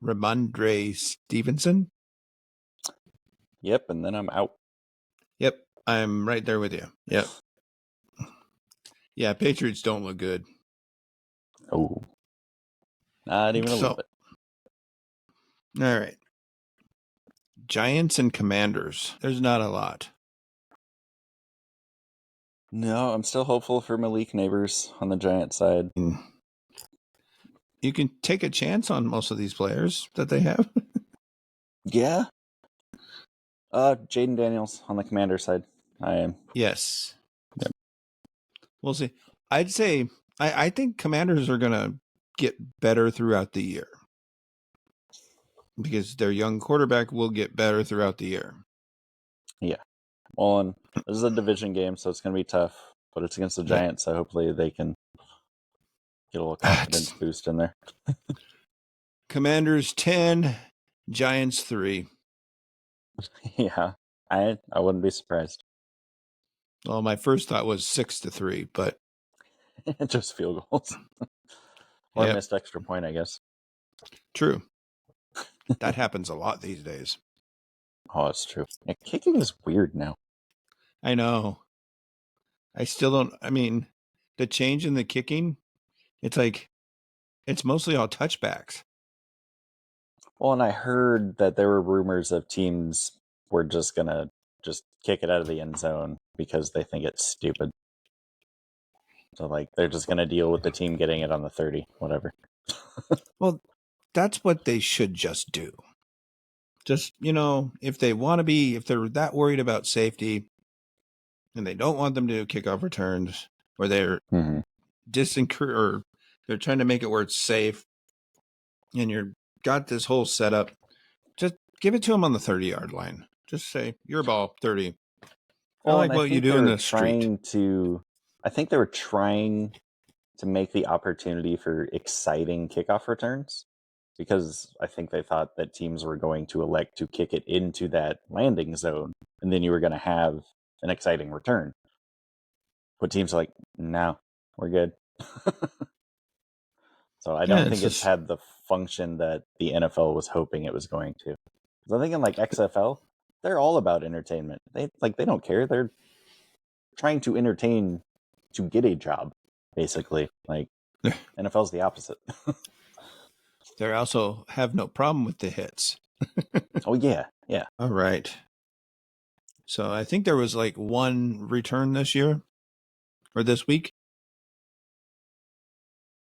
Speaker 1: Ramondre Stevenson.
Speaker 2: Yep, and then I'm out.
Speaker 1: Yep, I'm right there with you. Yep. Yeah, Patriots don't look good.
Speaker 2: Oh. Not even a little bit.
Speaker 1: All right. Giants and Commanders. There's not a lot.
Speaker 2: No, I'm still hopeful for Malik Neighbors on the Giants side.
Speaker 1: You can take a chance on most of these players that they have.
Speaker 2: Yeah. Jaden Daniels on the Commander side. I am.
Speaker 1: Yes. Yep. We'll see. I'd say I think Commanders are going to get better throughout the year. Because their young quarterback will get better throughout the year.
Speaker 2: Yeah. Well, and this is a division game, so it's going to be tough. But it's against the Giants, so hopefully they can get a little confidence boost in there.
Speaker 1: Commanders 10, Giants 3.
Speaker 2: Yeah. I wouldn't be surprised.
Speaker 1: Well, my first thought was 6-3, but
Speaker 2: Just field goals. Or
Speaker 1: yep,
Speaker 2: missed extra point, I guess.
Speaker 1: true. That happens a lot these days.
Speaker 2: Oh, it's true. Yeah, kicking is weird now.
Speaker 1: I know. I still don't. I mean, the change in the kicking, it's like it's mostly all touchbacks.
Speaker 2: Well, and I heard that there were rumors of teams were just gonna just kick it out of the end zone because they think it's stupid. So like they're just gonna deal with the team getting it on the 30, whatever.
Speaker 1: Well, that's what they should just do. Just, if they want to be, if they're that worried about safety and they don't want them to do kickoff returns, or they're or they're trying to make it where it's safe, and you're got this whole setup, just give it to them on the 30-yard line. Just say, your ball, 30.
Speaker 2: Well,
Speaker 1: I like what you do in the street.
Speaker 2: I think they were trying to make the opportunity for exciting kickoff returns, because I think they thought that teams were going to elect to kick it into that landing zone, and then you were going to have an exciting return. But teams are like, no, we're good. So I don't think it's had the function that the NFL was hoping it was going to. Because I think in like XFL, they're all about entertainment. They don't care. They're trying to entertain to get a job, basically. Like NFL's the opposite.
Speaker 1: They also have no problem with the hits.
Speaker 2: Oh yeah.
Speaker 1: All right. So I think there was like one return this year or this week.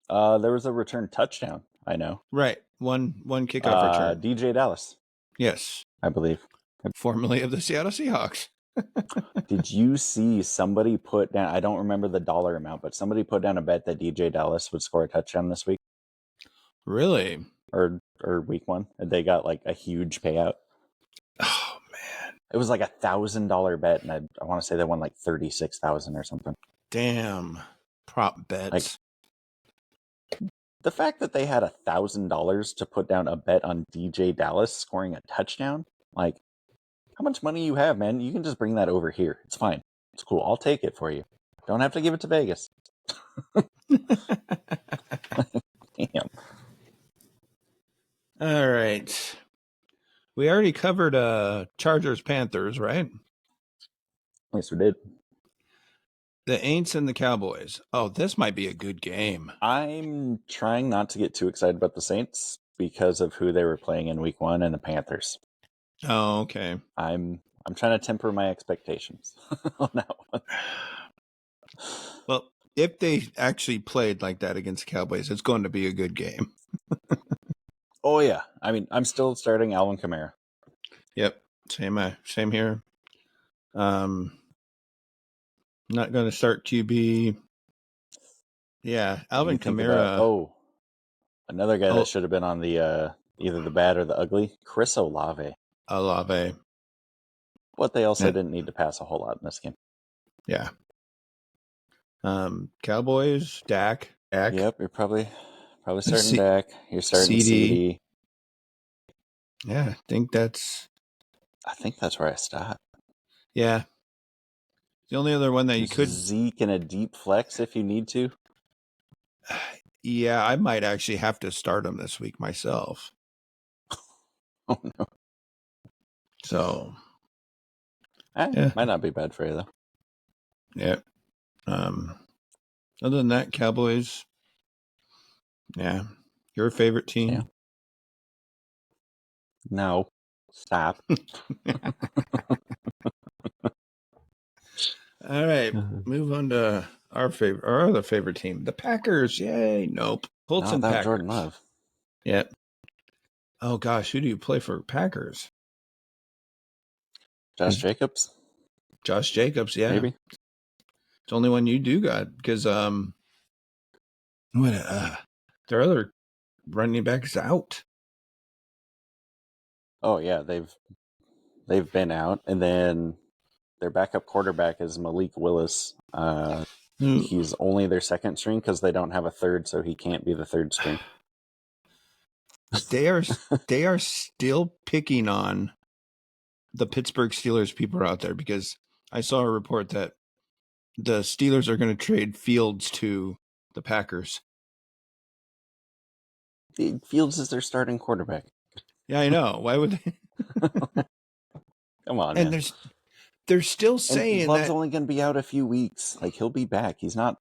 Speaker 2: There was a return touchdown, I know.
Speaker 1: Right. One kickoff return.
Speaker 2: DJ Dallas.
Speaker 1: Yes.
Speaker 2: I believe.
Speaker 1: Formerly of the Seattle Seahawks.
Speaker 2: Did you see somebody put down, I don't remember the dollar amount, but somebody put down a bet that DJ Dallas would score a touchdown this week?
Speaker 1: Really?
Speaker 2: Or week one? And they got like a huge payout.
Speaker 1: Oh, man.
Speaker 2: It was like $1,000 bet, and I want to say they won like 36,000 or something.
Speaker 1: Damn. Prop bets.
Speaker 2: Like, the fact that they had $1,000 to put down a bet on DJ Dallas scoring a touchdown, like, how much money you have, man? You can just bring that over here. It's fine. It's cool. I'll take it for you. Don't have to give it to Vegas. Damn.
Speaker 1: All right. We already covered Chargers Panthers, right?
Speaker 2: Yes, we did.
Speaker 1: The Aints and the Cowboys. Oh, this might be a good game.
Speaker 2: I'm trying not to get too excited about the Saints because of who they were playing in week one and the Panthers.
Speaker 1: Oh, okay.
Speaker 2: I'm trying to temper my expectations on that one.
Speaker 1: Well, if they actually played like that against the Cowboys, it's going to be a good game.
Speaker 2: Oh yeah. I mean, I'm still starting Alvin Kamara.
Speaker 1: Yep. Same here. Not going to start QB. Yeah, Alvin Kamara.
Speaker 2: Another guy that should have been on the either the bad or the ugly. Chris Olave. But they also didn't need to pass a whole lot in this game.
Speaker 1: Yeah. Cowboys, Dak.
Speaker 2: Yep, you're probably starting Dak. You're starting CD.
Speaker 1: Yeah, I think that's
Speaker 2: where I stop.
Speaker 1: Yeah. The only other one that you could
Speaker 2: Zeke in a deep flex if you need to.
Speaker 1: Yeah, I might actually have to start him this week myself.
Speaker 2: Oh no.
Speaker 1: So
Speaker 2: might not be bad for you though.
Speaker 1: Yeah. Other than that, Cowboys. Yeah. Your favorite team?
Speaker 2: Yeah. No. Stop.
Speaker 1: All right. Move on to our other favorite team. The Packers. Yay. Nope. Colts and Packers.
Speaker 2: Jordan Love.
Speaker 1: Yep. Oh gosh, who do you play for Packers?
Speaker 2: Josh Jacobs.
Speaker 1: Josh Jacobs, yeah.
Speaker 2: Maybe.
Speaker 1: It's the only one you do got because their other running back is out.
Speaker 2: Oh yeah, they've been out, and then their backup quarterback is Malik Willis. He's only their second string because they don't have a third, so he can't be the third string.
Speaker 1: They are still picking on the Pittsburgh Steelers people are out there, because I saw a report that the Steelers are going to trade Fields to the Packers.
Speaker 2: Fields is their starting quarterback.
Speaker 1: Yeah, I know. Why would they?
Speaker 2: Come on,
Speaker 1: And
Speaker 2: man.
Speaker 1: they're still saying
Speaker 2: and Love's
Speaker 1: that
Speaker 2: only going to be out a few weeks. Like, he'll be back. He's not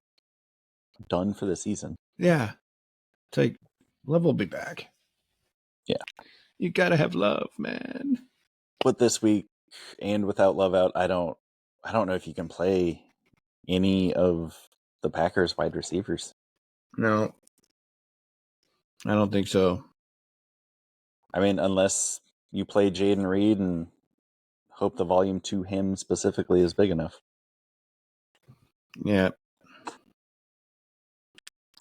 Speaker 2: done for the season.
Speaker 1: Yeah, it's like Love will be back.
Speaker 2: Yeah,
Speaker 1: you gotta have Love, man.
Speaker 2: But this week, and without Love out, I don't know if you can play any of the Packers wide receivers.
Speaker 1: No, I don't think so.
Speaker 2: I mean, unless you play Jaden Reed and hope the volume to him specifically is big enough.
Speaker 1: Yeah.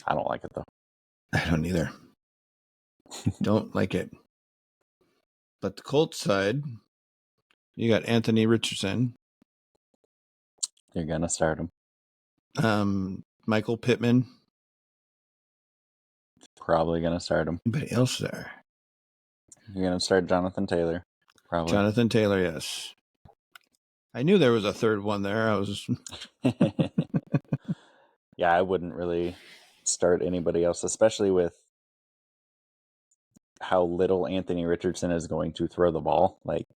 Speaker 2: I don't like it, though.
Speaker 1: I don't either. Don't like it. But the Colts side, you got Anthony Richardson.
Speaker 2: You're going to start him.
Speaker 1: Michael Pittman.
Speaker 2: Probably going to start him.
Speaker 1: Anybody else there?
Speaker 2: You're going to start Jonathan Taylor. Probably.
Speaker 1: Jonathan Taylor, yes. I knew there was a third one there. I was.
Speaker 2: Yeah, I wouldn't really start anybody else, especially with how little Anthony Richardson is going to throw the ball. Like,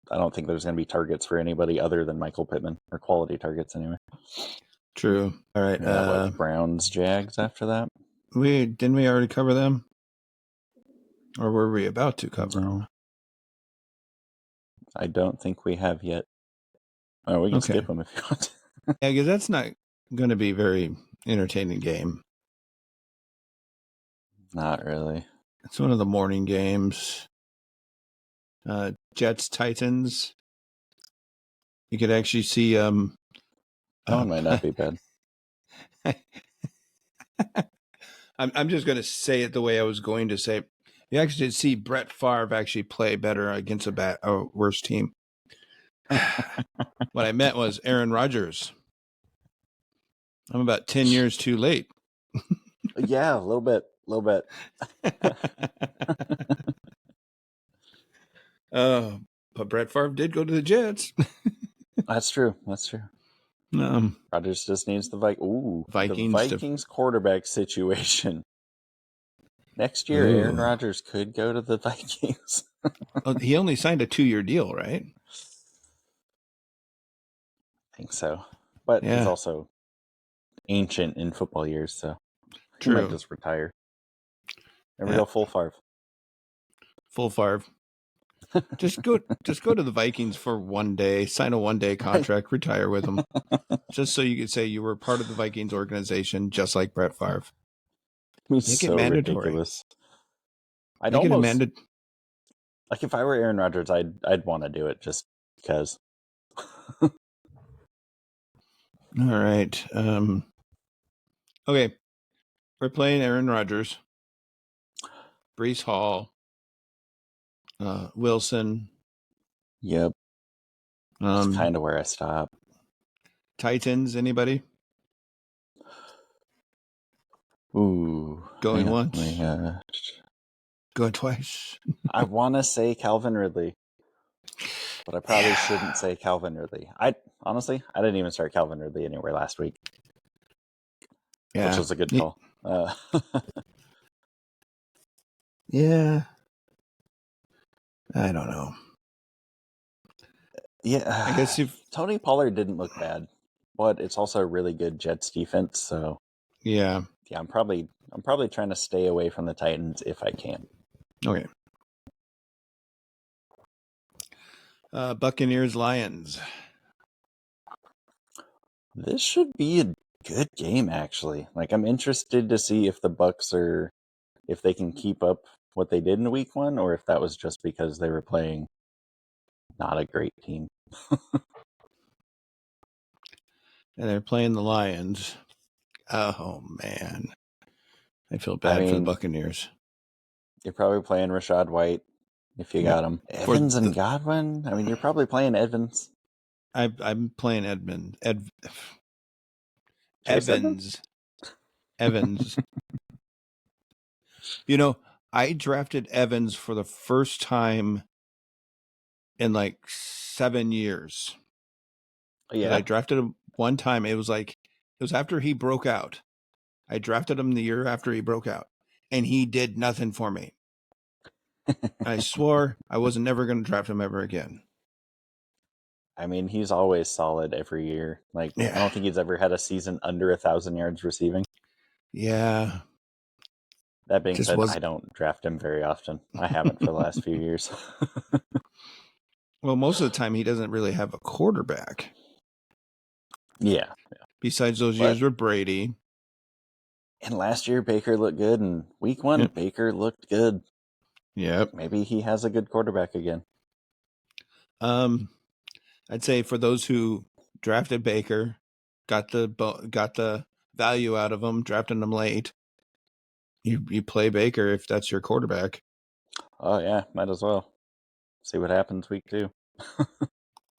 Speaker 2: I don't think there's going to be targets for anybody other than Michael Pittman, or quality targets anyway.
Speaker 1: True. All right.
Speaker 2: Browns, Jags after that?
Speaker 1: Didn't we already cover them? Or were we about to cover them?
Speaker 2: I don't think we have yet. Oh, we can skip them if you want.
Speaker 1: Yeah, because that's not going to be a very entertaining game.
Speaker 2: Not really.
Speaker 1: It's one of the morning games. Jets, Titans. You could actually see.
Speaker 2: That one might not be bad.
Speaker 1: I'm just going to say it the way I was going to say it. You actually see Brett Favre actually play better against a worse team. What I meant was Aaron Rodgers. I'm about 10 years too late.
Speaker 2: Yeah, a little bit.
Speaker 1: But Brett Favre did go to the Jets.
Speaker 2: That's true. Rodgers just needs the Vikings quarterback situation. Next year, Aaron Rodgers could go to the Vikings.
Speaker 1: He only signed a 2-year deal, right?
Speaker 2: I think so. But he's also ancient in football years, so he might just retire. There we go, full Favre.
Speaker 1: Full Favre. Just go to the Vikings for one day, sign a 1-day contract, retire with them. Just so you could say you were part of the Vikings organization, just like Brett Favre.
Speaker 2: Make it mandatory. Ridiculous. I'd
Speaker 1: Make
Speaker 2: almost, like, if I were Aaron Rodgers, I'd want to do it just because.
Speaker 1: All right. Okay. We're playing Aaron Rodgers, Breece Hall, Wilson.
Speaker 2: Yep. That's kind of where I stop.
Speaker 1: Titans, anybody?
Speaker 2: Ooh.
Speaker 1: Going once. Going twice.
Speaker 2: I want to say Calvin Ridley, but I probably shouldn't say Calvin Ridley. Honestly, I didn't even start Calvin Ridley anywhere last week. Yeah. Which was a good call.
Speaker 1: Yeah. I don't know.
Speaker 2: Yeah.
Speaker 1: I guess if
Speaker 2: Tony Pollard didn't look bad, but it's also a really good Jets defense, so
Speaker 1: yeah,
Speaker 2: I'm probably trying to stay away from the Titans if I can.
Speaker 1: Okay. Buccaneers, Lions.
Speaker 2: This should be a good game, actually. Like, I'm interested to see if the Bucs if they can keep up what they did in week 1, or if that was just because they were playing not a great team.
Speaker 1: And they're playing the Lions. Oh, man. I feel bad for the Buccaneers.
Speaker 2: You're probably playing Rashad White if you got him. Evans and Godwin? I mean, you're probably playing Evans.
Speaker 1: I'm playing Evans. You know, I drafted Evans for the first time in like 7 years.
Speaker 2: Yeah.
Speaker 1: I drafted him one time. It was after he broke out. I drafted him the year after he broke out, and he did nothing for me. I swore I wasn't never going to draft him ever again.
Speaker 2: I mean, he's always solid every year. Like, I don't think he's ever had a season under 1,000 yards receiving.
Speaker 1: Yeah.
Speaker 2: That being said, I don't draft him very often. I haven't for the last few years.
Speaker 1: Well, most of the time he doesn't really have a quarterback.
Speaker 2: Yeah.
Speaker 1: Besides those years with Brady.
Speaker 2: And last year, Baker looked good. And week 1, Baker looked good.
Speaker 1: Yep.
Speaker 2: Maybe he has a good quarterback again.
Speaker 1: I'd say for those who drafted Baker, got the value out of him, drafting him late, you play Baker if that's your quarterback.
Speaker 2: Oh, yeah. Might as well. See what happens week 2.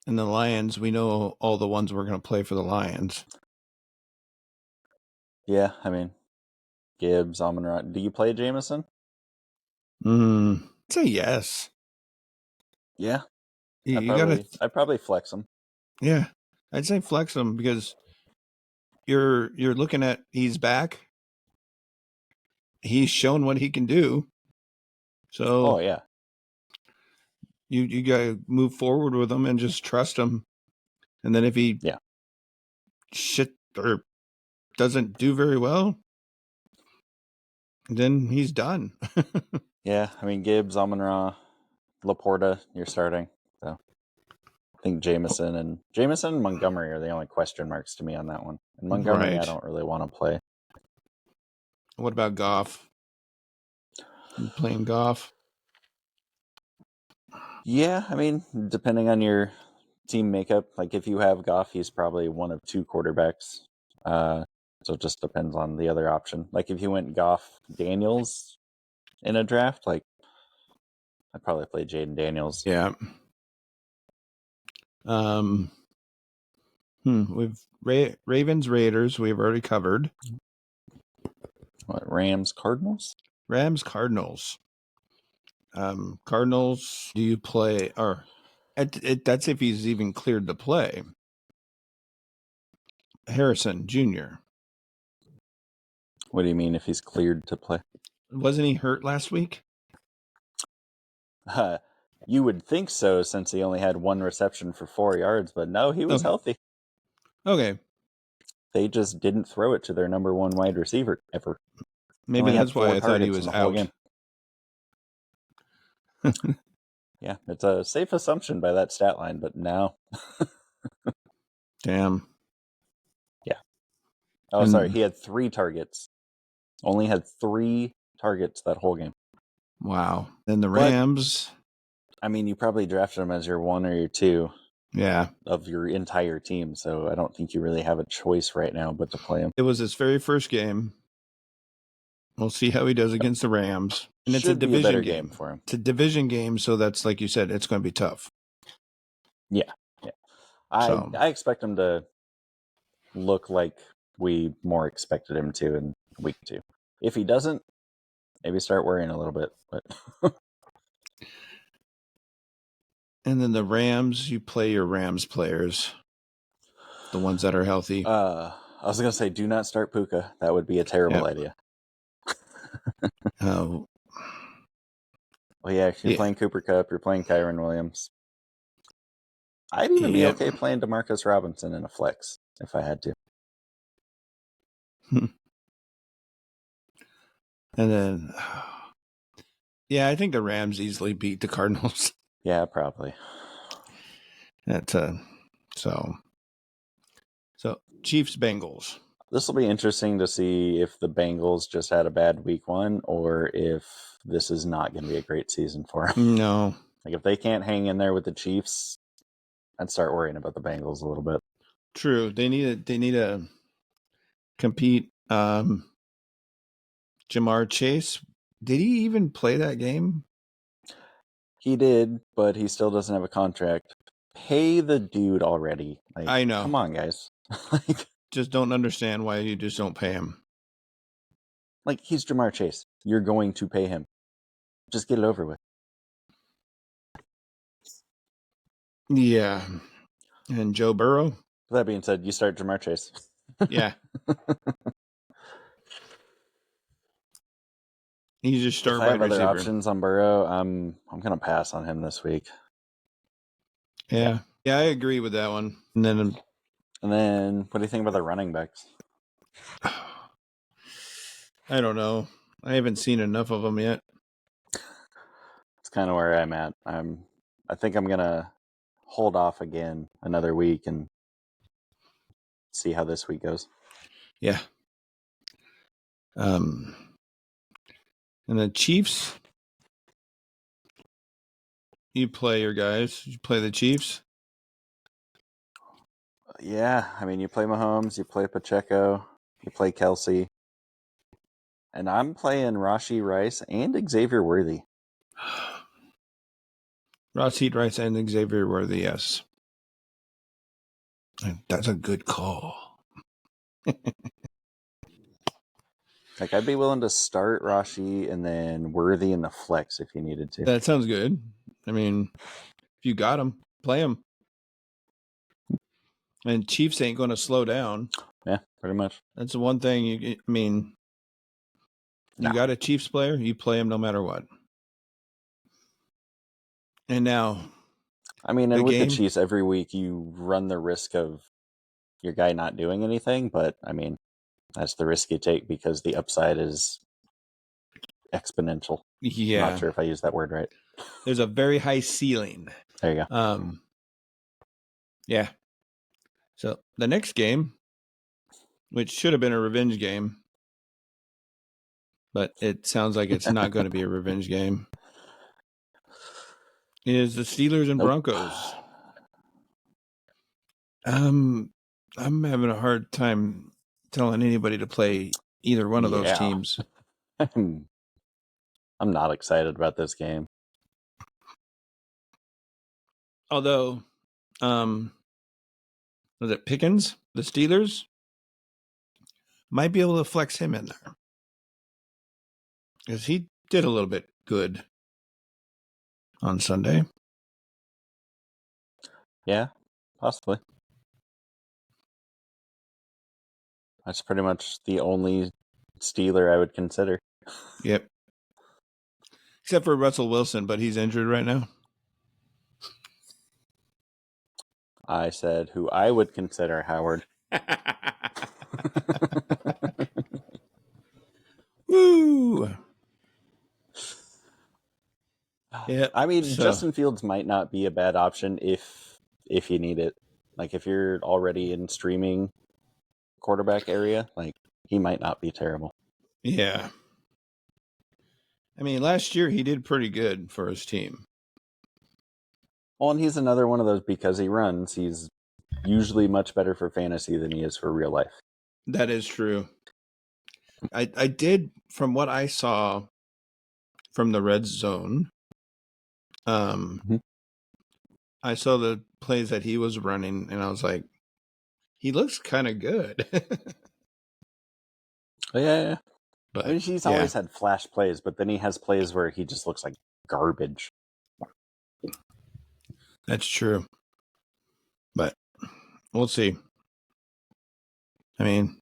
Speaker 1: And the Lions, we know all the ones we're going to play for the Lions.
Speaker 2: Yeah, I mean, Gibbs, Amon-Ra. Do you play Jameson?
Speaker 1: I'd say yes.
Speaker 2: Yeah.
Speaker 1: I'd
Speaker 2: probably flex him.
Speaker 1: Yeah. I'd say flex him because you're looking at he's back. He's shown what he can do. So
Speaker 2: yeah.
Speaker 1: You got to move forward with him and just trust him. And then if he shit or doesn't do very well, then he's done.
Speaker 2: Yeah, I mean, Gibbs, Amon-Ra, Laporta, you're starting. So I think Jameson and Montgomery are the only question marks to me on that one. And Montgomery, I don't really want to play.
Speaker 1: What about Goff? You playing Goff?
Speaker 2: Yeah, I mean, depending on your team makeup, like if you have Goff, he's probably one of 2 quarterbacks. So it just depends on the other option. Like if you went Goff Daniels in a draft, like I'd probably play Jaden Daniels.
Speaker 1: Yeah. We've Ravens, Raiders. We've already covered.
Speaker 2: What, Rams, Cardinals?
Speaker 1: Rams, Cardinals. Cardinals. Do you play? Or that's if he's even cleared to play. Harrison Jr.
Speaker 2: What do you mean if he's cleared to play?
Speaker 1: Wasn't he hurt last week?
Speaker 2: You would think so, since he only had 1 reception for 4 yards, but no, he was healthy.
Speaker 1: Okay.
Speaker 2: They just didn't throw it to their number 1 wide receiver ever.
Speaker 1: Maybe that's why I thought he was out.
Speaker 2: Yeah, it's a safe assumption by that stat line, but no.
Speaker 1: Damn.
Speaker 2: Yeah. Oh, sorry. He had 3 targets. Only had 3 targets that whole game.
Speaker 1: Wow. Then the Rams.
Speaker 2: But, I mean, you probably drafted him as your 1 or your 2.
Speaker 1: Yeah.
Speaker 2: Of your entire team, so I don't think you really have a choice right now but to play him.
Speaker 1: It was his very first game. We'll see how he does against the Rams. And it's a division game
Speaker 2: for him.
Speaker 1: It's a division game, so that's, like you said, it's going to be tough.
Speaker 2: Yeah. I expect him to look like we more expected him to in week 2. If he doesn't, maybe start worrying a little bit. But
Speaker 1: and then the Rams, you play your Rams players, the ones that are healthy.
Speaker 2: I was going to say, do not start Puka. That would be a terrible idea.
Speaker 1: Oh.
Speaker 2: Well, yeah, if you're playing Cooper Kupp, you're playing Kyron Williams. I'd even be okay playing DeMarcus Robinson in a flex if I had to.
Speaker 1: And then, I think the Rams easily beat the Cardinals.
Speaker 2: Yeah, probably.
Speaker 1: So Chiefs, Bengals.
Speaker 2: This will be interesting to see if the Bengals just had a bad week 1 or if this is not going to be a great season for them.
Speaker 1: No.
Speaker 2: Like if they can't hang in there with the Chiefs, I'd start worrying about the Bengals a little bit.
Speaker 1: True. They need to compete. Jamar Chase, did he even play that game?
Speaker 2: He did, but he still doesn't have a contract. Pay the dude already. Like,
Speaker 1: I know.
Speaker 2: Come on, guys.
Speaker 1: Just don't understand why you just don't pay him.
Speaker 2: Like, he's Jamar Chase. You're going to pay him. Just get it over with.
Speaker 1: Yeah. And Joe Burrow.
Speaker 2: With that being said, you start Jamar Chase.
Speaker 1: Yeah. You just start
Speaker 2: If I
Speaker 1: wide
Speaker 2: have other
Speaker 1: receiver.
Speaker 2: options on Burrow, I'm gonna pass on him this week.
Speaker 1: Yeah, I agree with that one. And then
Speaker 2: what do you think about the running backs?
Speaker 1: I don't know. I haven't seen enough of them yet.
Speaker 2: It's kind of where I'm at. I think I'm gonna hold off again another week and see how this week goes.
Speaker 1: Yeah. And the Chiefs. You play your guys. You play the Chiefs.
Speaker 2: Yeah, I mean, you play Mahomes, you play Pacheco, you play Kelsey, and I'm playing Rashee Rice and Xavier Worthy.
Speaker 1: Rashee Rice and Xavier Worthy, yes. That's a good call.
Speaker 2: Like, I'd be willing to start Rashee and then Worthy in the flex if you needed to.
Speaker 1: That sounds good. I mean, if you got him, play him. And Chiefs ain't going to slow down.
Speaker 2: Yeah, pretty much.
Speaker 1: That's the one thing. You got a Chiefs player, you play him no matter what. And now,
Speaker 2: I mean, and with the Chiefs, every week you run the risk of your guy not doing anything, but I mean, that's the risk you take because the upside is exponential.
Speaker 1: Yeah.
Speaker 2: I'm not sure if I used that word right.
Speaker 1: There's a very high ceiling.
Speaker 2: There you go.
Speaker 1: Yeah. So the next game, which should have been a revenge game, but it sounds like it's not going to be a revenge game, is the Steelers and Broncos. I'm having a hard time telling anybody to play either one of those teams.
Speaker 2: I'm not excited about this game.
Speaker 1: Although, was it Pickens? The Steelers might be able to flex him in there because he did a little bit good on Sunday.
Speaker 2: Yeah, possibly. That's pretty much the only Steeler I would consider.
Speaker 1: Yep. Except for Russell Wilson, but he's injured right now.
Speaker 2: I said who I would consider, Howard.
Speaker 1: Woo! Yeah,
Speaker 2: I mean, Justin Fields might not be a bad option if you need it. Like, if you're already in streaming quarterback area, like, he might not be terrible.
Speaker 1: Yeah. I mean, last year he did pretty good for his team.
Speaker 2: Well, and he's another one of those, because he runs, he's usually much better for fantasy than he is for real life.
Speaker 1: That is true. I did, from what I saw from the red zone, I saw the plays that he was running, and I was like, he looks kind of good.
Speaker 2: Yeah. But I mean, he's always had flash plays, but then he has plays where he just looks like garbage.
Speaker 1: That's true. But we'll see. I mean,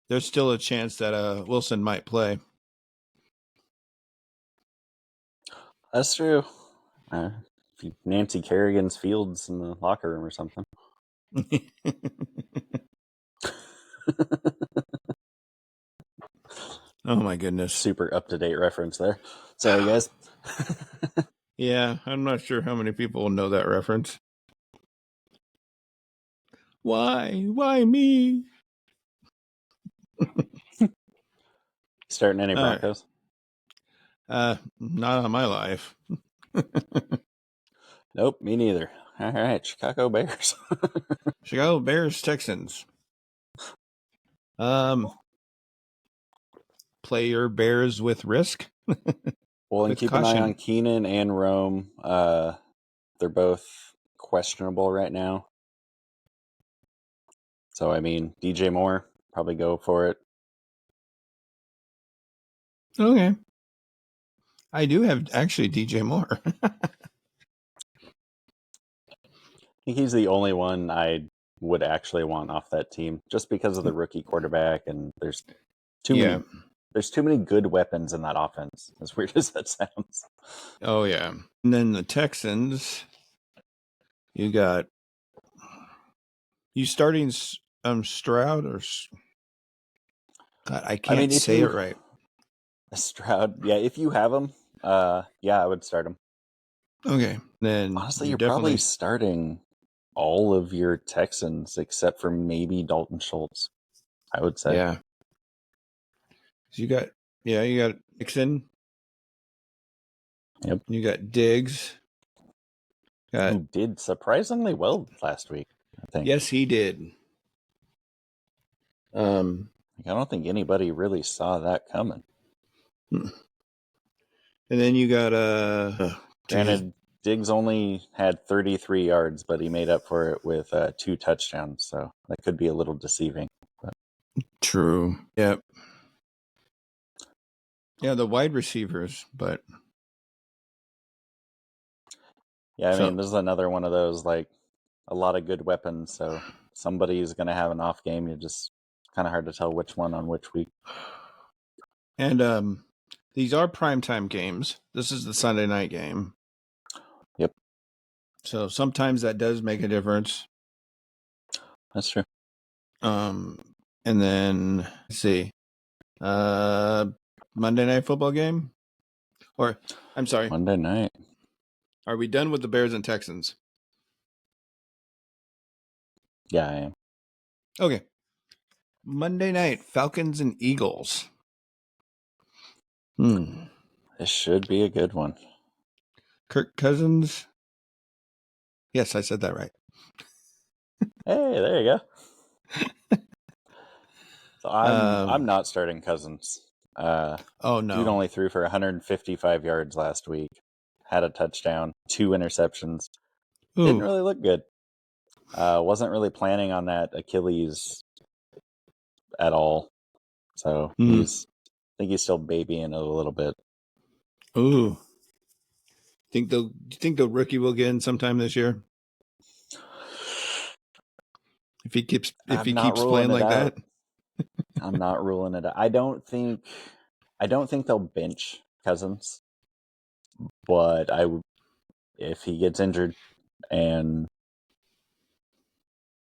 Speaker 1: there's still a chance that Wilson might play.
Speaker 2: That's true. Nancy Kerrigan's Fields in the locker room or something.
Speaker 1: Oh my goodness.
Speaker 2: Super up-to-date reference there. Sorry, guys.
Speaker 1: Yeah, I'm not sure how many people will know that reference. Why? Why me?
Speaker 2: Starting any Broncos?
Speaker 1: Not on my life.
Speaker 2: Nope, me neither. All right, Chicago Bears.
Speaker 1: Chicago Bears, Texans. Play your Bears with risk.
Speaker 2: Well, and keep caution. An eye on Keenan and Rome. They're both questionable right now. So, I mean, DJ Moore, probably go for it.
Speaker 1: Okay. I do have actually DJ Moore.
Speaker 2: think he's the only one I would actually want off that team, just because of the rookie quarterback, and there's too many good weapons in that offense, as weird as that sounds.
Speaker 1: Oh yeah. And then the Texans, you starting Stroud or God, I can't say it right.
Speaker 2: Stroud, yeah, if you have him, yeah, I would start him.
Speaker 1: Okay. Then
Speaker 2: honestly, you're probably starting all of your Texans except for maybe Dalton Schultz, I would say.
Speaker 1: Yeah. You got Nixon.
Speaker 2: Yep.
Speaker 1: You got Diggs.
Speaker 2: Who did surprisingly well last week, I think.
Speaker 1: Yes, he did.
Speaker 2: I don't think anybody really saw that coming.
Speaker 1: And then you got
Speaker 2: granted, Diggs only had 33 yards, but he made up for it with 2 touchdowns, so that could be a little deceiving. But.
Speaker 1: True. Yep. Yeah, the wide receivers, but
Speaker 2: yeah, I mean, this is another one of those, like, a lot of good weapons, so somebody's going to have an off game. You just kind of hard to tell which one on which week.
Speaker 1: And these are primetime games. This is the Sunday night game.
Speaker 2: Yep.
Speaker 1: So sometimes that does make a difference.
Speaker 2: That's true.
Speaker 1: And then let's see. Monday night football game? Or I'm sorry.
Speaker 2: Monday night.
Speaker 1: Are we done with the Bears and Texans?
Speaker 2: Yeah, I am.
Speaker 1: Okay. Monday night, Falcons and Eagles.
Speaker 2: This should be a good one.
Speaker 1: Kirk Cousins. Yes, I said that right.
Speaker 2: Hey, there you go. So I'm not starting Cousins.
Speaker 1: Oh no.
Speaker 2: Dude only threw for 155 yards last week. Had a touchdown, 2 interceptions.
Speaker 1: Ooh.
Speaker 2: Didn't really look good. Wasn't really planning on that Achilles at all. So I think he's still babying it a little bit.
Speaker 1: Ooh. Do you think the rookie will get in sometime this year? If he keeps playing like that?
Speaker 2: I'm not ruling it out. I don't think they'll bench Cousins. But if he gets injured, and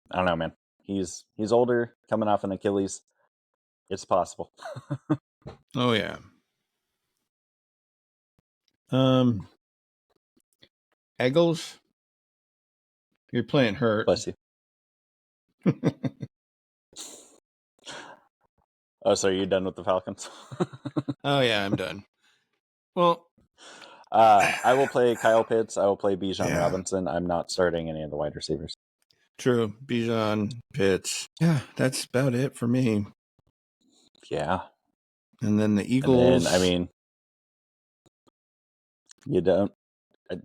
Speaker 2: I don't know, man. He's older, coming off an Achilles. It's possible.
Speaker 1: Oh yeah. Eagles, you're playing hurt.
Speaker 2: Bless you. Oh, so are you done with the Falcons?
Speaker 1: Oh yeah, I'm done. Well,
Speaker 2: I will play Kyle Pitts. I will play Bijan Robinson. I'm not starting any of the wide receivers.
Speaker 1: True. Bijan, Pitts. Yeah, that's about it for me.
Speaker 2: Yeah.
Speaker 1: And then the Eagles.
Speaker 2: And then, I mean, you don't.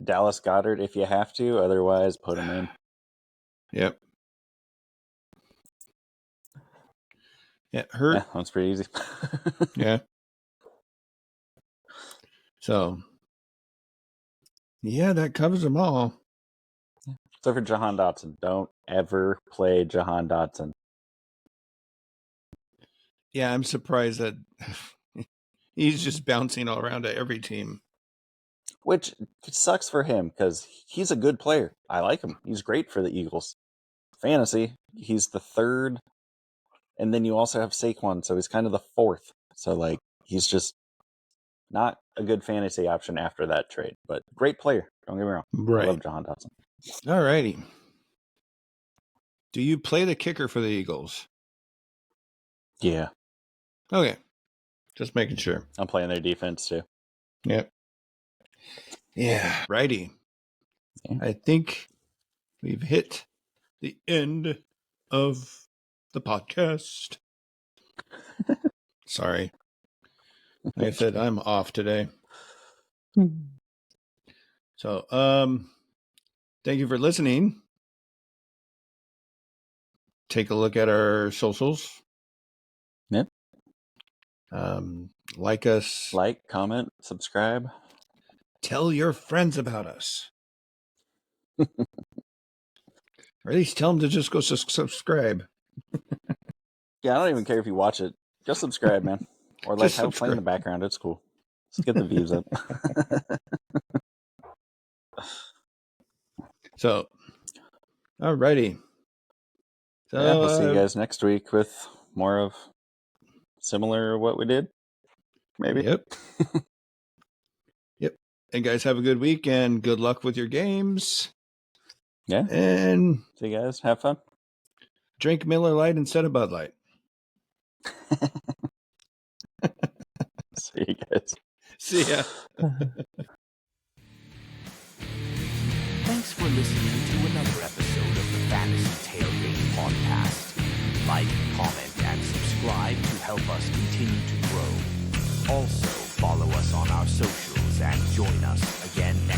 Speaker 2: Dallas Goedert if you have to. Otherwise, put him in.
Speaker 1: Yep. Yeah, hurt.
Speaker 2: Yeah, that's pretty easy.
Speaker 1: Yeah. So, yeah, that covers them all.
Speaker 2: So for Jahan Dotson, don't ever play Jahan Dotson.
Speaker 1: Yeah, I'm surprised that he's just bouncing all around to every team.
Speaker 2: Which sucks for him because he's a good player. I like him. He's great for the Eagles. Fantasy, he's the 3rd. And then you also have Saquon, so he's kind of the 4th. So, like, he's just not a good fantasy option after that trade. But great player. Don't get me wrong.
Speaker 1: Right.
Speaker 2: I love Jahan Dotson.
Speaker 1: All righty. Do you play the kicker for the Eagles?
Speaker 2: Yeah.
Speaker 1: Okay. Just making sure.
Speaker 2: I'm playing their defense, too.
Speaker 1: Yep. Yeah. Righty. Yeah. I think we've hit the end of the podcast. Sorry. Like I said, I'm off today. So, thank you for listening. Take a look at our socials.
Speaker 2: Yep.
Speaker 1: Like us.
Speaker 2: Like, comment, subscribe.
Speaker 1: Tell your friends about us. Or at least tell them to just go subscribe.
Speaker 2: Yeah, I don't even care if you watch it. Just subscribe, man. Or like have it play in the background. It's cool. Let's get the views up.
Speaker 1: So, alrighty. So,
Speaker 2: yeah, we'll see you guys next week with more of similar what we did. Maybe.
Speaker 1: Yep. Yep. And guys, have a good week and good luck with your games.
Speaker 2: Yeah.
Speaker 1: And
Speaker 2: see you guys. Have fun.
Speaker 1: Drink Miller Lite instead of Bud Light.
Speaker 2: See you guys.
Speaker 1: See ya.
Speaker 3: Thanks for listening to another episode of the Fantasy Tailgate Podcast. Like, comment, and subscribe to help us continue to grow. Also, follow us on our socials and join us again next